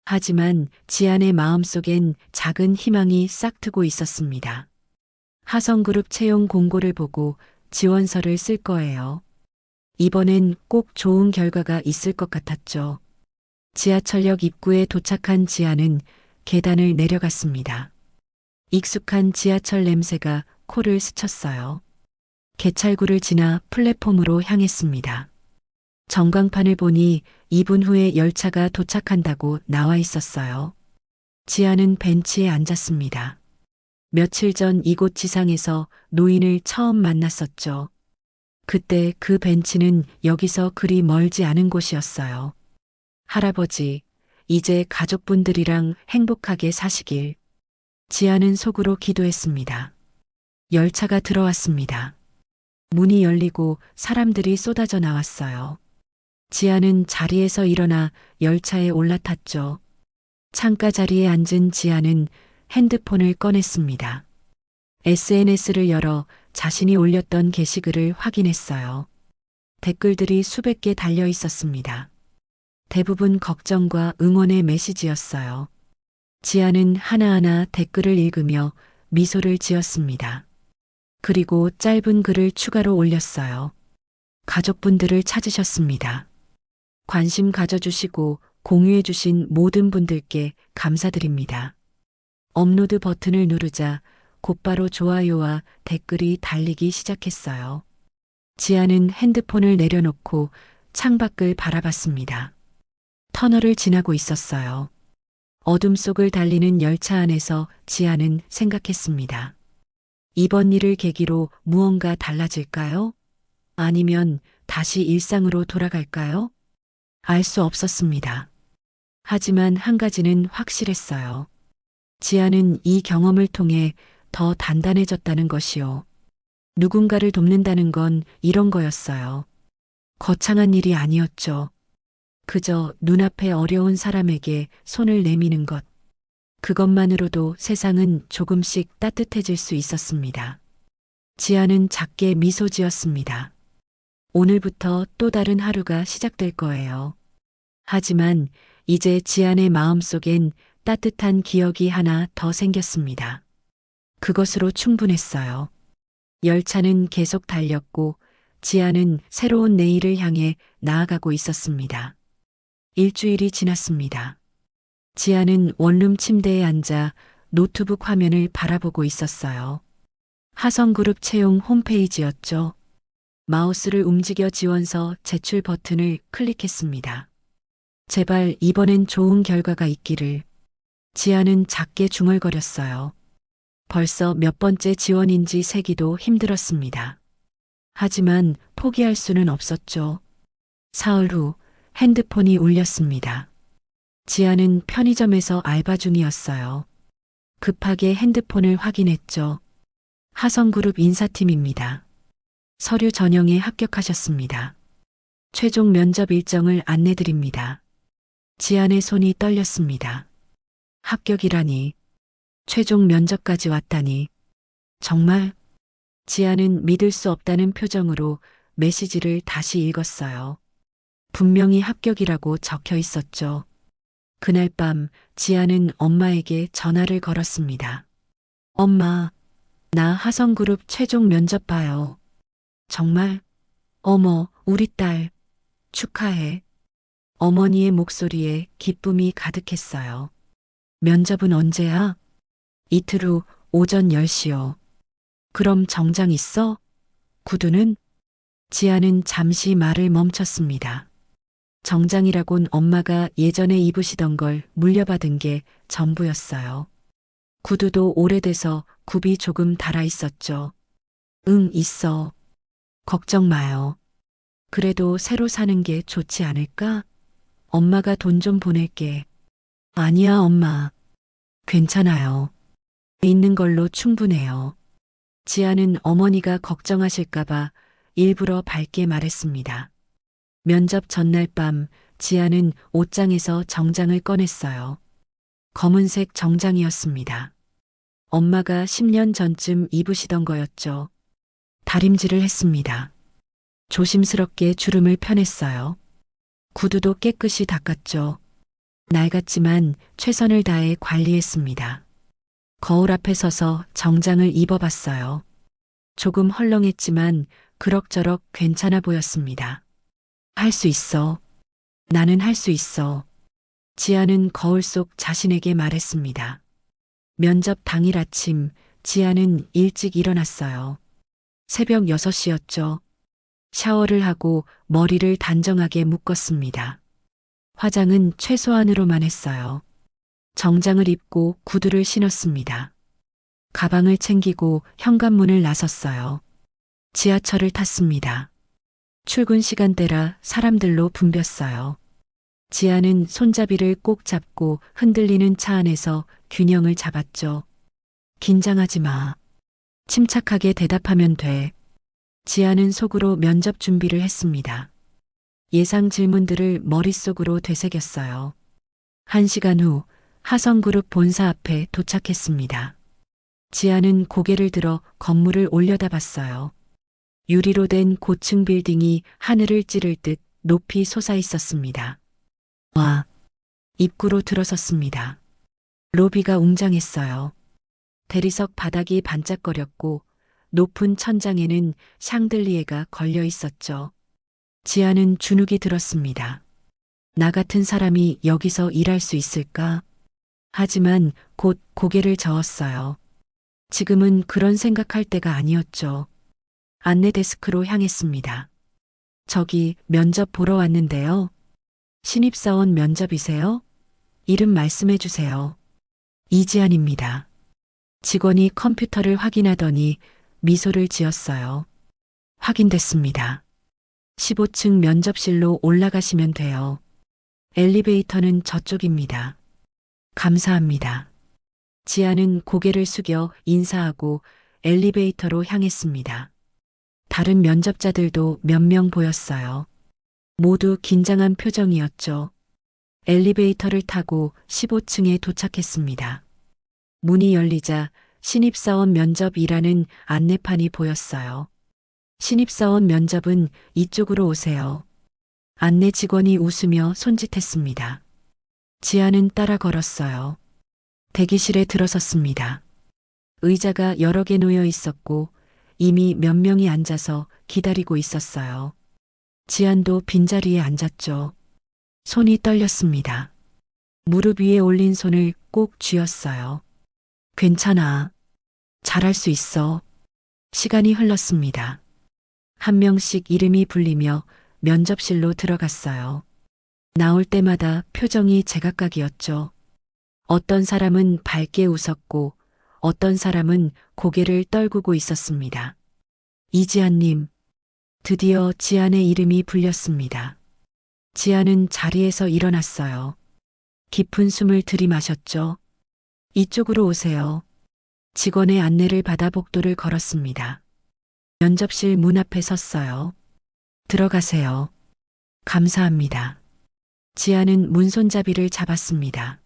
하지만 지안의 마음속엔 작은 희망이 싹트고 있었습니다. 하성그룹 채용 공고를 보고 지원서를 쓸 거예요. 이번엔 꼭 좋은 결과가 있을 것 같았죠. 지하철역 입구에 도착한 지안은 계단을 내려갔습니다. 익숙한 지하철 냄새가 코를 스쳤어요. 개찰구를 지나 플랫폼으로 향했습니다. 전광판을 보니 2분 후에 열차가 도착한다고 나와 있었어요. 지아는 벤치에 앉았습니다. 며칠 전 이곳 지상에서 노인을 처음 만났었죠. 그때 그 벤치는 여기서 그리 멀지 않은 곳이었어요. 할아버지, 이제 가족분들이랑 행복하게 사시길. 지아는 속으로 기도했습니다. 열차가 들어왔습니다. 문이 열리고 사람들이 쏟아져 나왔어요. 지아는 자리에서 일어나 열차에 올라탔죠. 창가 자리에 앉은 지아는 핸드폰을 꺼냈습니다. SNS를 열어 자신이 올렸던 게시글을 확인했어요. 댓글들이 수백 개 달려 있었습니다. 대부분 걱정과 응원의 메시지였어요. 지아는 하나하나 댓글을 읽으며 미소를 지었습니다. 그리고 짧은 글을 추가로 올렸어요. 가족분들을 찾으셨습니다. 관심 가져주시고 공유해주신 모든 분들께 감사드립니다. 업로드 버튼을 누르자 곧바로 좋아요와 댓글이 달리기 시작했어요. 지아는 핸드폰을 내려놓고 창밖을 바라봤습니다. 터널을 지나고 있었어요. 어둠 속을 달리는 열차 안에서 지아는 생각했습니다. 이번 일을 계기로 무언가 달라질까요? 아니면 다시 일상으로 돌아갈까요? 알 수 없었습니다. 하지만 한 가지는 확실했어요. 지아는 이 경험을 통해 더 단단해졌다는 것이요. 누군가를 돕는다는 건 이런 거였어요. 거창한 일이 아니었죠. 그저 눈앞에 어려운 사람에게 손을 내미는 것. 그것만으로도 세상은 조금씩 따뜻해질 수 있었습니다. 지아는 작게 미소 지었습니다. 오늘부터 또 다른 하루가 시작될 거예요. 하지만 이제 지안의 마음속엔 따뜻한 기억이 하나 더 생겼습니다. 그것으로 충분했어요. 열차는 계속 달렸고 지안은 새로운 내일을 향해 나아가고 있었습니다. 일주일이 지났습니다. 지안은 원룸 침대에 앉아 노트북 화면을 바라보고 있었어요. 하성그룹 채용 홈페이지였죠. 마우스를 움직여 지원서 제출 버튼을 클릭했습니다. 제발 이번엔 좋은 결과가 있기를. 지아는 작게 중얼거렸어요. 벌써 몇 번째 지원인지 세기도 힘들었습니다. 하지만 포기할 수는 없었죠. 사흘 후 핸드폰이 울렸습니다. 지아는 편의점에서 알바 중이었어요. 급하게 핸드폰을 확인했죠. 하성그룹 인사팀입니다. 서류 전형에 합격하셨습니다. 최종 면접 일정을 안내드립니다. 지안의 손이 떨렸습니다. 합격이라니. 최종 면접까지 왔다니. 정말? 지안은 믿을 수 없다는 표정으로 메시지를 다시 읽었어요. 분명히 합격이라고 적혀 있었죠. 그날 밤 지아는 엄마에게 전화를 걸었습니다. 엄마, 나 하성그룹 최종 면접 봐요. 정말? 어머, 우리 딸. 축하해. 어머니의 목소리에 기쁨이 가득했어요. 면접은 언제야? 이틀 후 오전 10시요. 그럼 정장 있어? 구두는? 지아는 잠시 말을 멈췄습니다. 정장이라곤 엄마가 예전에 입으시던 걸 물려받은 게 전부였어요. 구두도 오래돼서 굽이 조금 달아 있었죠. 응, 있어. 걱정 마요. 그래도 새로 사는 게 좋지 않을까? 엄마가 돈 좀 보낼게. 아니야, 엄마. 괜찮아요. 있는 걸로 충분해요. 지아는 어머니가 걱정하실까봐 일부러 밝게 말했습니다. 면접 전날 밤 지아는 옷장에서 정장을 꺼냈어요. 검은색 정장이었습니다. 엄마가 10년 전쯤 입으시던 거였죠. 다림질을 했습니다. 조심스럽게 주름을 펴냈어요. 구두도 깨끗이 닦았죠. 낡았지만 최선을 다해 관리했습니다. 거울 앞에 서서 정장을 입어봤어요. 조금 헐렁했지만 그럭저럭 괜찮아 보였습니다. 할 수 있어. 나는 할 수 있어. 지아는 거울 속 자신에게 말했습니다. 면접 당일 아침 지아는 일찍 일어났어요. 새벽 6시였죠. 샤워를 하고 머리를 단정하게 묶었습니다. 화장은 최소한으로만 했어요. 정장을 입고 구두를 신었습니다. 가방을 챙기고 현관문을 나섰어요. 지하철을 탔습니다. 출근 시간대라 사람들로 붐볐어요. 지아는 손잡이를 꼭 잡고 흔들리는 차 안에서 균형을 잡았죠. 긴장하지 마. 침착하게 대답하면 돼. 지아는 속으로 면접 준비를 했습니다. 예상 질문들을 머릿속으로 되새겼어요. 1시간 후 하성그룹 본사 앞에 도착했습니다. 지아는 고개를 들어 건물을 올려다봤어요. 유리로 된 고층 빌딩이 하늘을 찌를 듯 높이 솟아 있었습니다. 와, 입구로 들어섰습니다. 로비가 웅장했어요. 대리석 바닥이 반짝거렸고 높은 천장에는 샹들리에가 걸려 있었죠. 지아는 주눅이 들었습니다. 나 같은 사람이 여기서 일할 수 있을까? 하지만 곧 고개를 저었어요. 지금은 그런 생각할 때가 아니었죠. 안내 데스크로 향했습니다. 저기 면접 보러 왔는데요. 신입사원 면접이세요? 이름 말씀해 주세요. 이지안입니다. 직원이 컴퓨터를 확인하더니 미소를 지었어요. 확인됐습니다. 15층 면접실로 올라가시면 돼요. 엘리베이터는 저쪽입니다. 감사합니다. 지아는 고개를 숙여 인사하고 엘리베이터로 향했습니다. 다른 면접자들도 몇 명 보였어요. 모두 긴장한 표정이었죠. 엘리베이터를 타고 15층에 도착했습니다. 문이 열리자 신입사원 면접이라는 안내판이 보였어요. 신입사원 면접은 이쪽으로 오세요. 안내 직원이 웃으며 손짓했습니다. 지아는 따라 걸었어요. 대기실에 들어섰습니다. 의자가 여러 개 놓여 있었고 이미 몇 명이 앉아서 기다리고 있었어요. 지안도 빈자리에 앉았죠. 손이 떨렸습니다. 무릎 위에 올린 손을 꼭 쥐었어요. 괜찮아. 잘할 수 있어. 시간이 흘렀습니다. 한 명씩 이름이 불리며 면접실로 들어갔어요. 나올 때마다 표정이 제각각이었죠. 어떤 사람은 밝게 웃었고 어떤 사람은 고개를 떨구고 있었습니다. 이지안님, 드디어 지안의 이름이 불렸습니다. 지안은 자리에서 일어났어요. 깊은 숨을 들이마셨죠. 이쪽으로 오세요. 직원의 안내를 받아 복도를 걸었습니다. 면접실 문 앞에 섰어요. 들어가세요. 감사합니다. 지안은 문손잡이를 잡았습니다.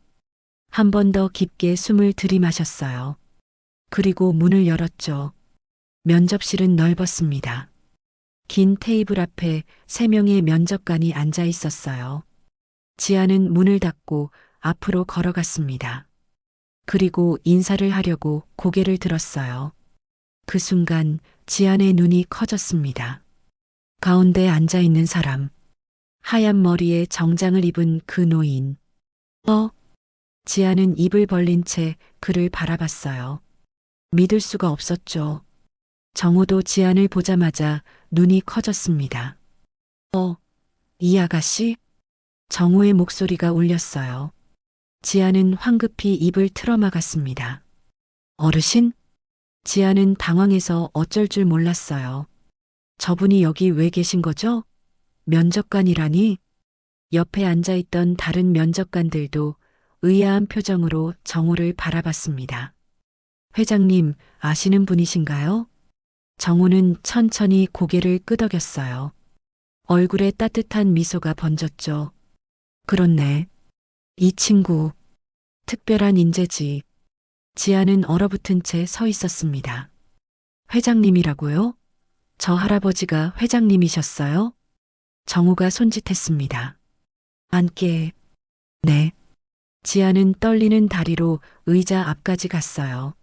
한 번 더 깊게 숨을 들이마셨어요. 그리고 문을 열었죠. 면접실은 넓었습니다. 긴 테이블 앞에 3명의 면접관이 앉아 있었어요. 지안은 문을 닫고 앞으로 걸어갔습니다. 그리고 인사를 하려고 고개를 들었어요. 그 순간 지안의 눈이 커졌습니다. 가운데 앉아 있는 사람. 하얀 머리에 정장을 입은 그 노인. 지안은 입을 벌린 채 그를 바라봤어요. 믿을 수가 없었죠. 정호도 지안을 보자마자 눈이 커졌습니다. 이 아가씨? 정호의 목소리가 울렸어요. 지안은 황급히 입을 틀어막았습니다. 어르신? 지안은 당황해서 어쩔 줄 몰랐어요. 저분이 여기 왜 계신 거죠? 면접관이라니? 옆에 앉아있던 다른 면접관들도 의아한 표정으로 정호를 바라봤습니다. 회장님, 아시는 분이신가요? 정호는 천천히 고개를 끄덕였어요. 얼굴에 따뜻한 미소가 번졌죠. 그렇네. 이 친구, 특별한 인재지. 지아는 얼어붙은 채 서 있었습니다. 회장님이라고요? 저 할아버지가 회장님이셨어요? 정호가 손짓했습니다. 앉게. 네. 지아는 떨리는 다리로 의자 앞까지 갔어요.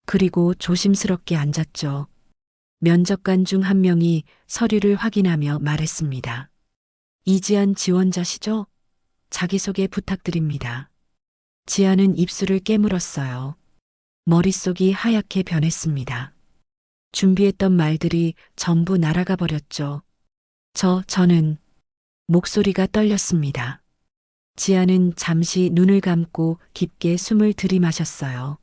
그리고 조심스럽게 앉았죠. 면접관 중 한 명이 서류를 확인하며 말했습니다. 이지안 지원자시죠? 자기소개 부탁드립니다. 지아는 입술을 깨물었어요. 머릿속이 하얗게 변했습니다. 준비했던 말들이 전부 날아가 버렸죠. 저는 목소리가 떨렸습니다. 지아는 잠시 눈을 감고 깊게 숨을 들이마셨어요.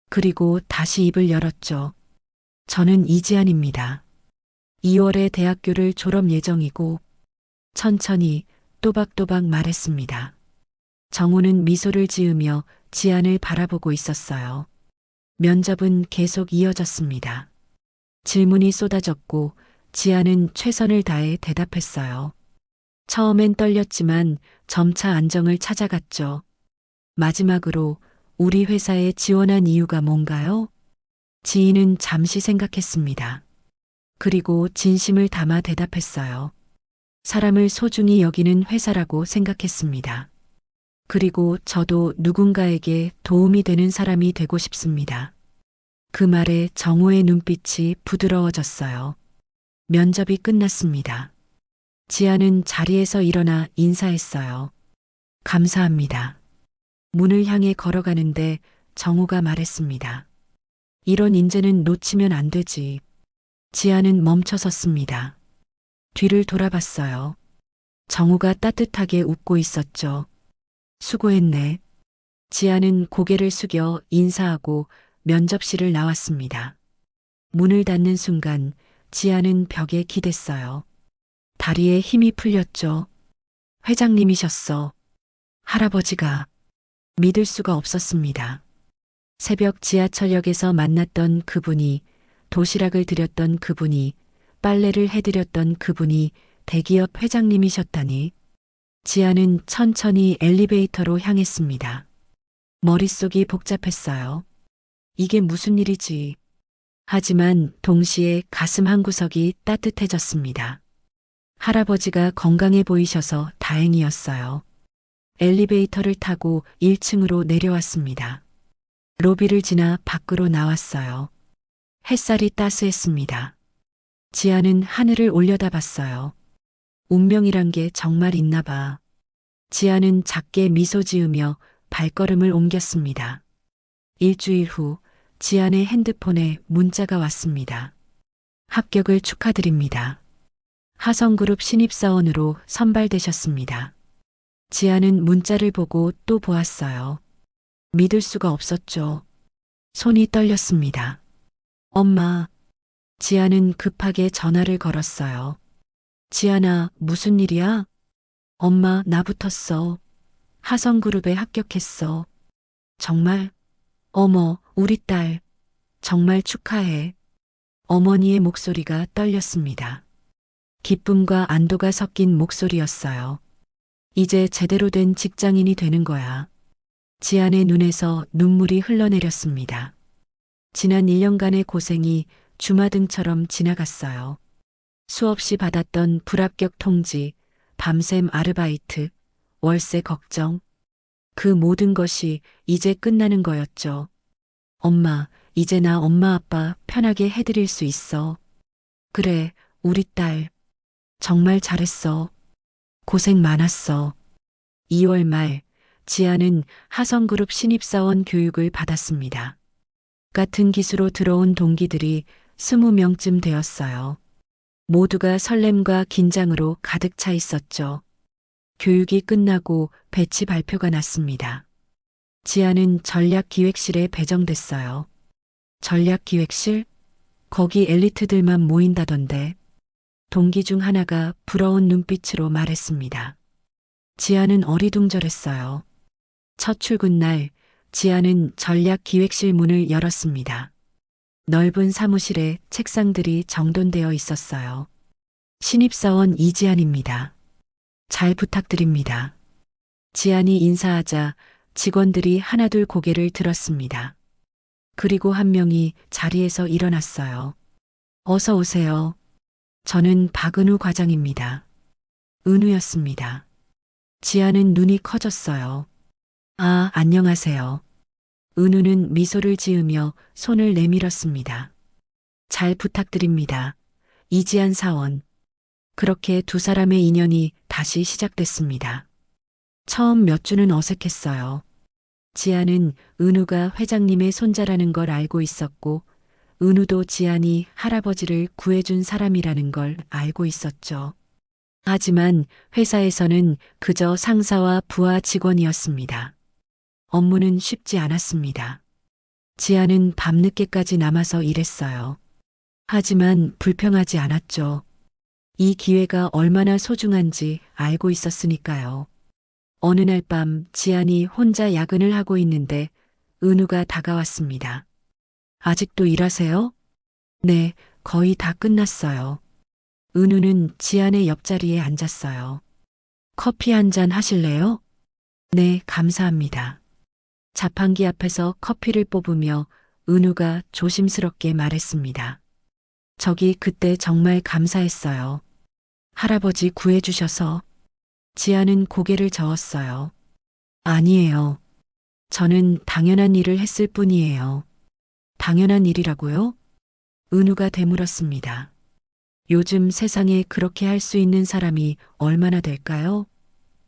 그리고 다시 입을 열었죠. 저는 이지안입니다. 2월에 대학교를 졸업 예정이고 천천히 또박또박 말했습니다. 정호는 미소를 지으며 지안을 바라보고 있었어요. 면접은 계속 이어졌습니다. 질문이 쏟아졌고 지안은 최선을 다해 대답했어요. 처음엔 떨렸지만 점차 안정을 찾아갔죠. 마지막으로 우리 회사에 지원한 이유가 뭔가요? 지인은 잠시 생각했습니다. 그리고 진심을 담아 대답했어요. 사람을 소중히 여기는 회사라고 생각했습니다. 그리고 저도 누군가에게 도움이 되는 사람이 되고 싶습니다. 그 말에 정호의 눈빛이 부드러워졌어요. 면접이 끝났습니다. 지아는 자리에서 일어나 인사했어요. 감사합니다. 문을 향해 걸어가는데 정호가 말했습니다. 이런 인재는 놓치면 안 되지. 지아는 멈춰섰습니다. 뒤를 돌아봤어요. 정호가 따뜻하게 웃고 있었죠. 수고했네. 지아는 고개를 숙여 인사하고 면접실을 나왔습니다. 문을 닫는 순간 지아는 벽에 기댔어요. 다리에 힘이 풀렸죠. 회장님이셨어. 할아버지가. 믿을 수가 없었습니다. 새벽 지하철역에서 만났던 그분이, 도시락을 드렸던 그분이, 빨래를 해드렸던 그분이 대기업 회장님이셨다니. 지아는 천천히 엘리베이터로 향했습니다. 머릿속이 복잡했어요. 이게 무슨 일이지? 하지만 동시에 가슴 한구석이 따뜻해졌습니다. 할아버지가 건강해 보이셔서 다행이었어요. 엘리베이터를 타고 1층으로 내려왔습니다. 로비를 지나 밖으로 나왔어요. 햇살이 따스했습니다. 지아는 하늘을 올려다봤어요. 운명이란 게 정말 있나 봐. 지아는 작게 미소 지으며 발걸음을 옮겼습니다. 일주일 후 지안의 핸드폰에 문자가 왔습니다. 합격을 축하드립니다. 하성그룹 신입사원으로 선발되셨습니다. 지안은 문자를 보고 또 보았어요. 믿을 수가 없었죠. 손이 떨렸습니다. 엄마, 지아는 급하게 전화를 걸었어요. 지아나, 무슨 일이야? 엄마, 나 붙었어. 하성그룹에 합격했어. 정말? 어머, 우리 딸. 정말 축하해. 어머니의 목소리가 떨렸습니다. 기쁨과 안도가 섞인 목소리였어요. 이제 제대로 된 직장인이 되는 거야. 지안의 눈에서 눈물이 흘러내렸습니다. 지난 1년간의 고생이 주마등처럼 지나갔어요. 수없이 받았던 불합격 통지, 밤샘 아르바이트, 월세 걱정. 그 모든 것이 이제 끝나는 거였죠. 엄마, 이제 나 엄마 아빠 편하게 해드릴 수 있어. 그래, 우리 딸. 정말 잘했어. 고생 많았어. 2월 말, 지아는 하성그룹 신입사원 교육을 받았습니다. 같은 기수로 들어온 동기들이 20명쯤 되었어요. 모두가 설렘과 긴장으로 가득 차 있었죠. 교육이 끝나고 배치 발표가 났습니다. 지아는 전략기획실에 배정됐어요. 전략기획실? 거기 엘리트들만 모인다던데. 동기 중 하나가 부러운 눈빛으로 말했습니다. 지아는 어리둥절했어요. 첫 출근 날, 지아는 전략기획실 문을 열었습니다. 넓은 사무실에 책상들이 정돈되어 있었어요. 신입사원 이지안입니다. 잘 부탁드립니다. 지안이 인사하자 직원들이 하나둘 고개를 들었습니다. 그리고 한 명이 자리에서 일어났어요. 어서 오세요. 저는 박은우 과장입니다. 은우였습니다. 지아는 눈이 커졌어요. 아, 안녕하세요. 은우는 미소를 지으며 손을 내밀었습니다. 잘 부탁드립니다. 이지안 사원. 그렇게 두 사람의 인연이 다시 시작됐습니다. 처음 몇 주는 어색했어요. 지안은 은우가 회장님의 손자라는 걸 알고 있었고, 은우도 지안이 할아버지를 구해준 사람이라는 걸 알고 있었죠. 하지만 회사에서는 그저 상사와 부하 직원이었습니다. 업무는 쉽지 않았습니다. 지아는 밤늦게까지 남아서 일했어요. 하지만 불평하지 않았죠. 이 기회가 얼마나 소중한지 알고 있었으니까요. 어느 날 밤 지안이 혼자 야근을 하고 있는데 은우가 다가왔습니다. 아직도 일하세요? 네, 거의 다 끝났어요. 은우는 지안의 옆자리에 앉았어요. 커피 한 잔 하실래요? 네, 감사합니다. 자판기 앞에서 커피를 뽑으며 은우가 조심스럽게 말했습니다. 저기 그때 정말 감사했어요. 할아버지 구해주셔서. 지아는 고개를 저었어요. 아니에요. 저는 당연한 일을 했을 뿐이에요. 당연한 일이라고요? 은우가 되물었습니다. 요즘 세상에 그렇게 할 수 있는 사람이 얼마나 될까요?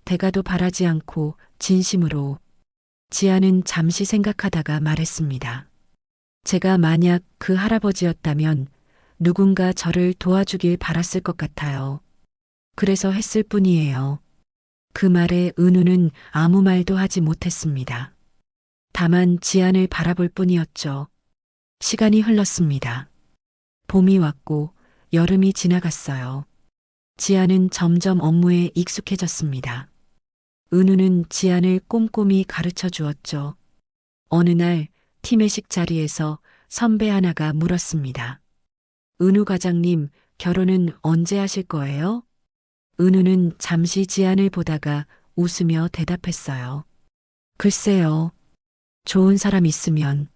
대가도 바라지 않고 진심으로. 지아는 잠시 생각하다가 말했습니다. 제가 만약 그 할아버지였다면 누군가 저를 도와주길 바랐을 것 같아요. 그래서 했을 뿐이에요. 그 말에 은우는 아무 말도 하지 못했습니다. 다만 지안을 바라볼 뿐이었죠. 시간이 흘렀습니다. 봄이 왔고 여름이 지나갔어요. 지안은 점점 업무에 익숙해졌습니다. 은우는 지안을 꼼꼼히 가르쳐 주었죠. 어느 날 팀회식 자리에서 선배 하나가 물었습니다. 은우 과장님, 결혼은 언제 하실 거예요? 은우는 잠시 지안을 보다가 웃으며 대답했어요. 글쎄요. 좋은 사람 있으면.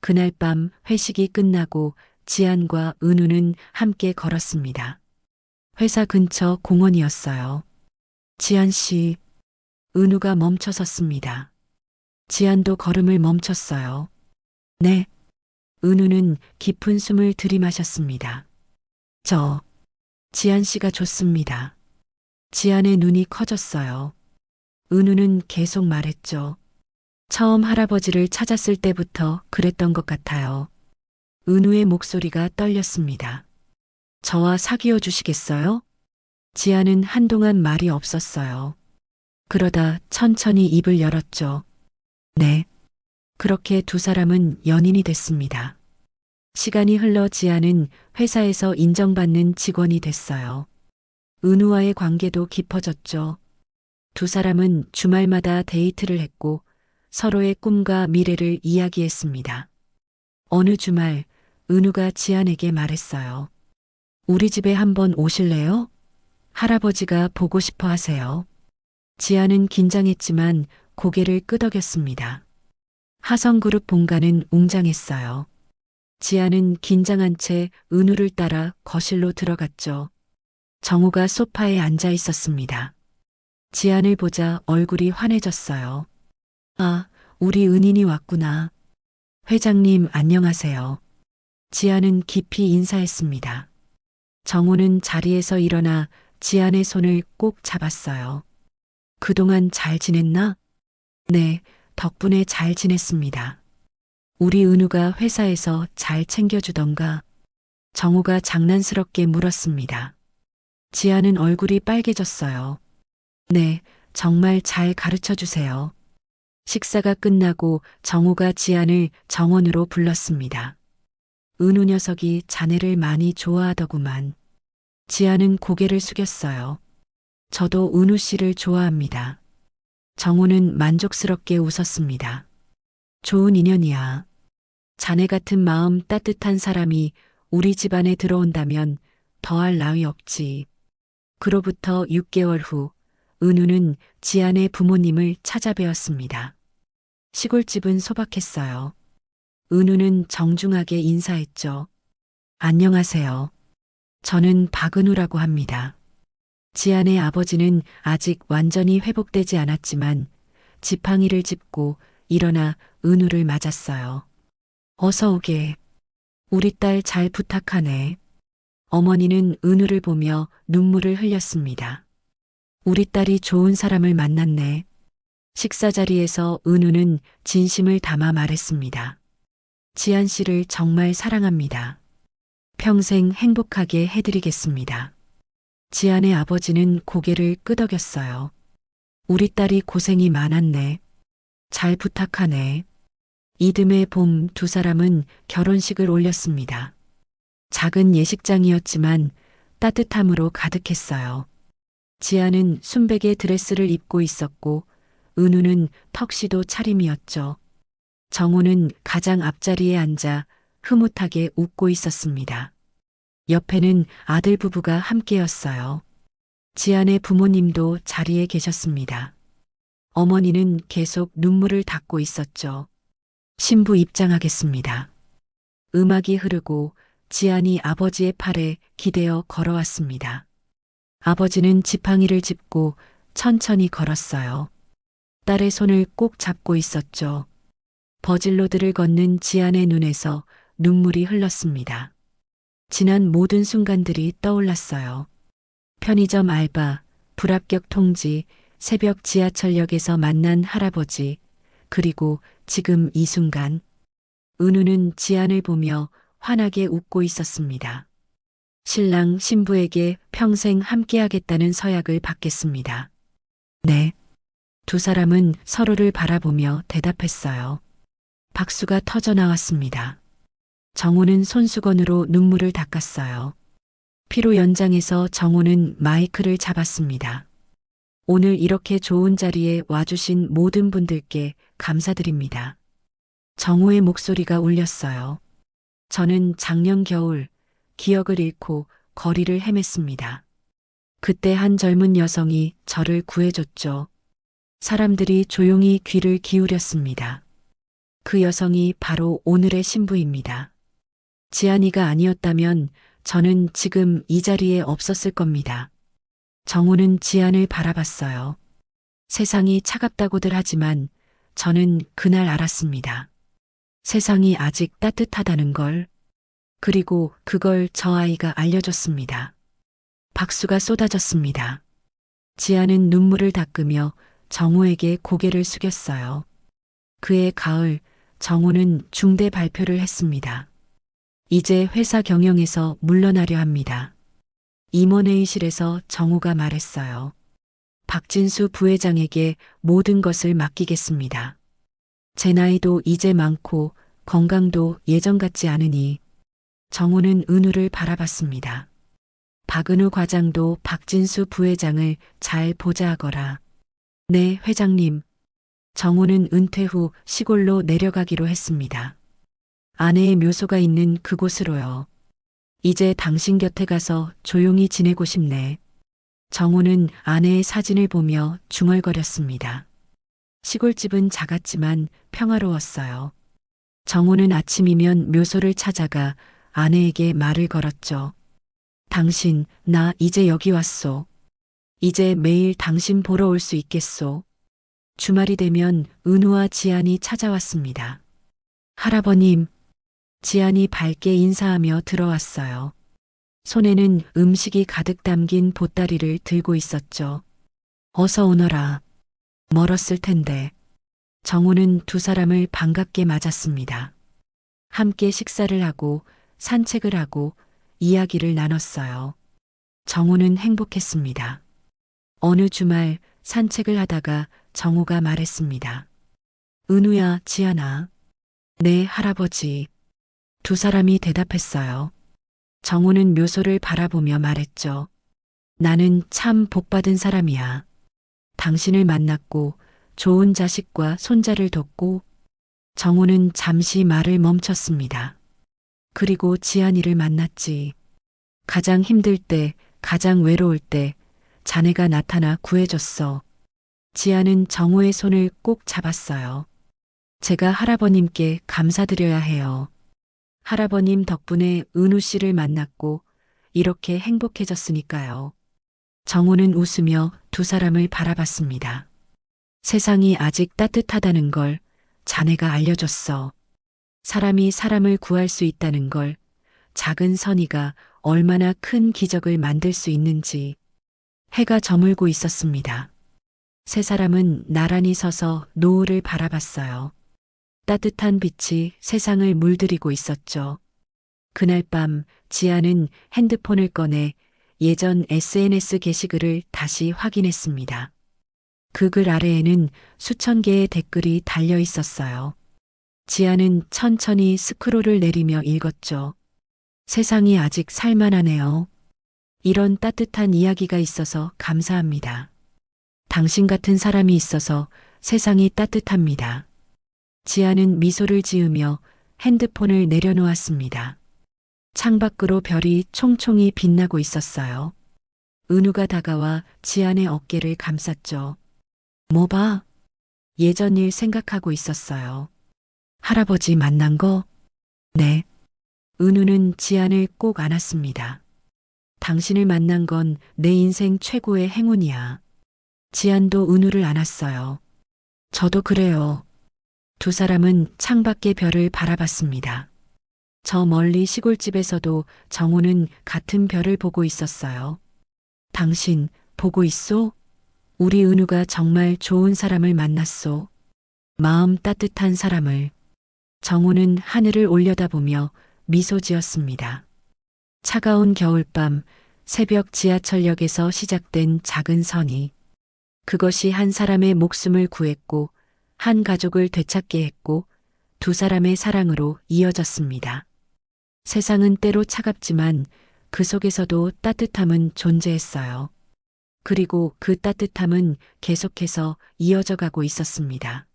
그날 밤 회식이 끝나고 지안과 은우는 함께 걸었습니다. 회사 근처 공원이었어요. 지안 씨, 은우가 멈춰 섰습니다. 지안도 걸음을 멈췄어요. 네. 은우는 깊은 숨을 들이마셨습니다. 지안 씨가 좋습니다. 지안의 눈이 커졌어요. 은우는 계속 말했죠. 처음 할아버지를 찾았을 때부터 그랬던 것 같아요. 은우의 목소리가 떨렸습니다. 저와 사귀어 주시겠어요? 지아는 한동안 말이 없었어요. 그러다 천천히 입을 열었죠. 네. 그렇게 두 사람은 연인이 됐습니다. 시간이 흘러 지아는 회사에서 인정받는 직원이 됐어요. 은우와의 관계도 깊어졌죠. 두 사람은 주말마다 데이트를 했고 서로의 꿈과 미래를 이야기했습니다. 어느 주말 은우가 지안에게 말했어요. 우리 집에 한번 오실래요? 할아버지가 보고 싶어 하세요. 지안은 긴장했지만 고개를 끄덕였습니다. 하성그룹 본가는 웅장했어요. 지안은 긴장한 채 은우를 따라 거실로 들어갔죠. 정우가 소파에 앉아 있었습니다. 지안을 보자 얼굴이 환해졌어요. 아, 우리 은인이 왔구나. 회장님 안녕하세요. 지안은 깊이 인사했습니다. 정우는 자리에서 일어나 지안의 손을 꼭 잡았어요. 그동안 잘 지냈나? 네, 덕분에 잘 지냈습니다. 우리 은우가 회사에서 잘 챙겨주던가? 정우가 장난스럽게 물었습니다. 지안은 얼굴이 빨개졌어요. 네, 정말 잘 가르쳐 주세요. 식사가 끝나고 정우가 지안을 정원으로 불렀습니다. 은우 녀석이 자네를 많이 좋아하더구만. 지안은 고개를 숙였어요. 저도 은우 씨를 좋아합니다. 정우는 만족스럽게 웃었습니다. 좋은 인연이야. 자네 같은 마음 따뜻한 사람이 우리 집안에 들어온다면 더할 나위 없지. 그로부터 6개월 후 은우는 지안의 부모님을 찾아뵈었습니다. 시골집은 소박했어요. 은우는 정중하게 인사했죠. 안녕하세요. 저는 박은우라고 합니다. 지안의 아버지는 아직 완전히 회복되지 않았지만 지팡이를 짚고 일어나 은우를 맞았어요. 어서 오게. 우리 딸 잘 부탁하네. 어머니는 은우를 보며 눈물을 흘렸습니다. 우리 딸이 좋은 사람을 만났네. 식사 자리에서 은우는 진심을 담아 말했습니다. 지안 씨를 정말 사랑합니다. 평생 행복하게 해드리겠습니다. 지안의 아버지는 고개를 끄덕였어요. 우리 딸이 고생이 많았네. 잘 부탁하네. 이듬해 봄 두 사람은 결혼식을 올렸습니다. 작은 예식장이었지만 따뜻함으로 가득했어요. 지안은 순백의 드레스를 입고 있었고 은우는 턱시도 차림이었죠. 정우는 가장 앞자리에 앉아 흐뭇하게 웃고 있었습니다. 옆에는 아들 부부가 함께였어요. 지안의 부모님도 자리에 계셨습니다. 어머니는 계속 눈물을 닦고 있었죠. 신부 입장하겠습니다. 음악이 흐르고 지안이 아버지의 팔에 기대어 걸어왔습니다. 아버지는 지팡이를 짚고 천천히 걸었어요. 딸의 손을 꼭 잡고 있었죠. 버질로드를 걷는 지안의 눈에서 눈물이 흘렀습니다. 지난 모든 순간들이 떠올랐어요. 편의점 알바, 불합격 통지, 새벽 지하철역에서 만난 할아버지, 그리고 지금 이 순간. 은우는 지안을 보며 환하게 웃고 있었습니다. 신랑 신부에게 평생 함께하겠다는 서약을 받겠습니다. 네. 두 사람은 서로를 바라보며 대답했어요. 박수가 터져 나왔습니다. 정우는 손수건으로 눈물을 닦았어요. 피로 연장해서 정우는 마이크를 잡았습니다. 오늘 이렇게 좋은 자리에 와주신 모든 분들께 감사드립니다. 정우의 목소리가 울렸어요. 저는 작년 겨울 기억을 잃고 거리를 헤맸습니다. 그때 한 젊은 여성이 저를 구해줬죠. 사람들이 조용히 귀를 기울였습니다. 그 여성이 바로 오늘의 신부입니다. 지안이가 아니었다면 저는 지금 이 자리에 없었을 겁니다. 정우는 지안을 바라봤어요. 세상이 차갑다고들 하지만 저는 그날 알았습니다. 세상이 아직 따뜻하다는 걸. 그리고 그걸 저 아이가 알려줬습니다. 박수가 쏟아졌습니다. 지안은 눈물을 닦으며 정우에게 고개를 숙였어요. 그해 가을 정우는 중대 발표를 했습니다. 이제 회사 경영에서 물러나려 합니다. 임원회의실에서 정우가 말했어요. 박진수 부회장에게 모든 것을 맡기겠습니다. 제 나이도 이제 많고 건강도 예전 같지 않으니 정우는 은우를 바라봤습니다. 박은우 과장도 박진수 부회장을 잘 보좌하거라. 네, 회장님. 정우는 은퇴 후 시골로 내려가기로 했습니다. 아내의 묘소가 있는 그곳으로요. 이제 당신 곁에 가서 조용히 지내고 싶네. 정우는 아내의 사진을 보며 중얼거렸습니다. 시골집은 작았지만 평화로웠어요. 정우는 아침이면 묘소를 찾아가 아내에게 말을 걸었죠. 당신, 나 이제 여기 왔소. 이제 매일 당신 보러 올 수 있겠소. 주말이 되면 은우와 지안이 찾아왔습니다. 할아버님, 지안이 밝게 인사하며 들어왔어요. 손에는 음식이 가득 담긴 보따리를 들고 있었죠. 어서 오너라. 멀었을 텐데. 정우는 두 사람을 반갑게 맞았습니다. 함께 식사를 하고 산책을 하고 이야기를 나눴어요. 정우는 행복했습니다. 어느 주말 산책을 하다가 정우가 말했습니다. 은우야, 지안아. 네, 할아버지. 두 사람이 대답했어요. 정우는 묘소를 바라보며 말했죠. 나는 참 복받은 사람이야. 당신을 만났고 좋은 자식과 손자를 뒀고. 정우는 잠시 말을 멈췄습니다. 그리고 지안이를 만났지. 가장 힘들 때, 가장 외로울 때 자네가 나타나 구해줬어. 지안은 정우의 손을 꼭 잡았어요. 제가 할아버님께 감사드려야 해요. 할아버님 덕분에 은우 씨를 만났고 이렇게 행복해졌으니까요. 정우는 웃으며 두 사람을 바라봤습니다. 세상이 아직 따뜻하다는 걸 자네가 알려줬어. 사람이 사람을 구할 수 있다는 걸, 작은 선의가 얼마나 큰 기적을 만들 수 있는지. 해가 저물고 있었습니다. 세 사람은 나란히 서서 노을을 바라봤어요. 따뜻한 빛이 세상을 물들이고 있었죠. 그날 밤 지아는 핸드폰을 꺼내 예전 SNS 게시글을 다시 확인했습니다. 그 글 아래에는 수천 개의 댓글이 달려 있었어요. 지아는 천천히 스크롤을 내리며 읽었죠. 세상이 아직 살만하네요. 이런 따뜻한 이야기가 있어서 감사합니다. 당신 같은 사람이 있어서 세상이 따뜻합니다. 지아는 미소를 지으며 핸드폰을 내려놓았습니다. 창밖으로 별이 총총히 빛나고 있었어요. 은우가 다가와 지안의 어깨를 감쌌죠. 뭐 봐? 예전 일 생각하고 있었어요. 할아버지 만난 거? 네. 은우는 지안을 꼭 안았습니다. 당신을 만난 건 내 인생 최고의 행운이야. 지안도 은우를 안았어요. 저도 그래요. 두 사람은 창밖의 별을 바라봤습니다. 저 멀리 시골집에서도 정우는 같은 별을 보고 있었어요. 당신 보고 있소? 우리 은우가 정말 좋은 사람을 만났소. 마음 따뜻한 사람을. 정우는 하늘을 올려다보며 미소 지었습니다. 차가운 겨울밤, 새벽 지하철역에서 시작된 작은 선의. 그것이 한 사람의 목숨을 구했고, 한 가족을 되찾게 했고, 두 사람의 사랑으로 이어졌습니다. 세상은 때로 차갑지만 그 속에서도 따뜻함은 존재했어요. 그리고 그 따뜻함은 계속해서 이어져 가고 있었습니다.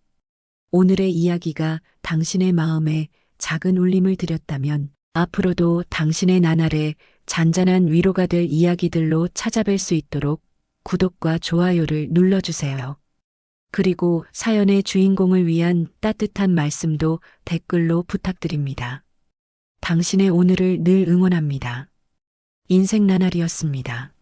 오늘의 이야기가 당신의 마음에 작은 울림을 드렸다면 앞으로도 당신의 나날에 잔잔한 위로가 될 이야기들로 찾아뵐 수 있도록 구독과 좋아요를 눌러주세요. 그리고 사연의 주인공을 위한 따뜻한 말씀도 댓글로 부탁드립니다. 당신의 오늘을 늘 응원합니다. 인생 나날이었습니다.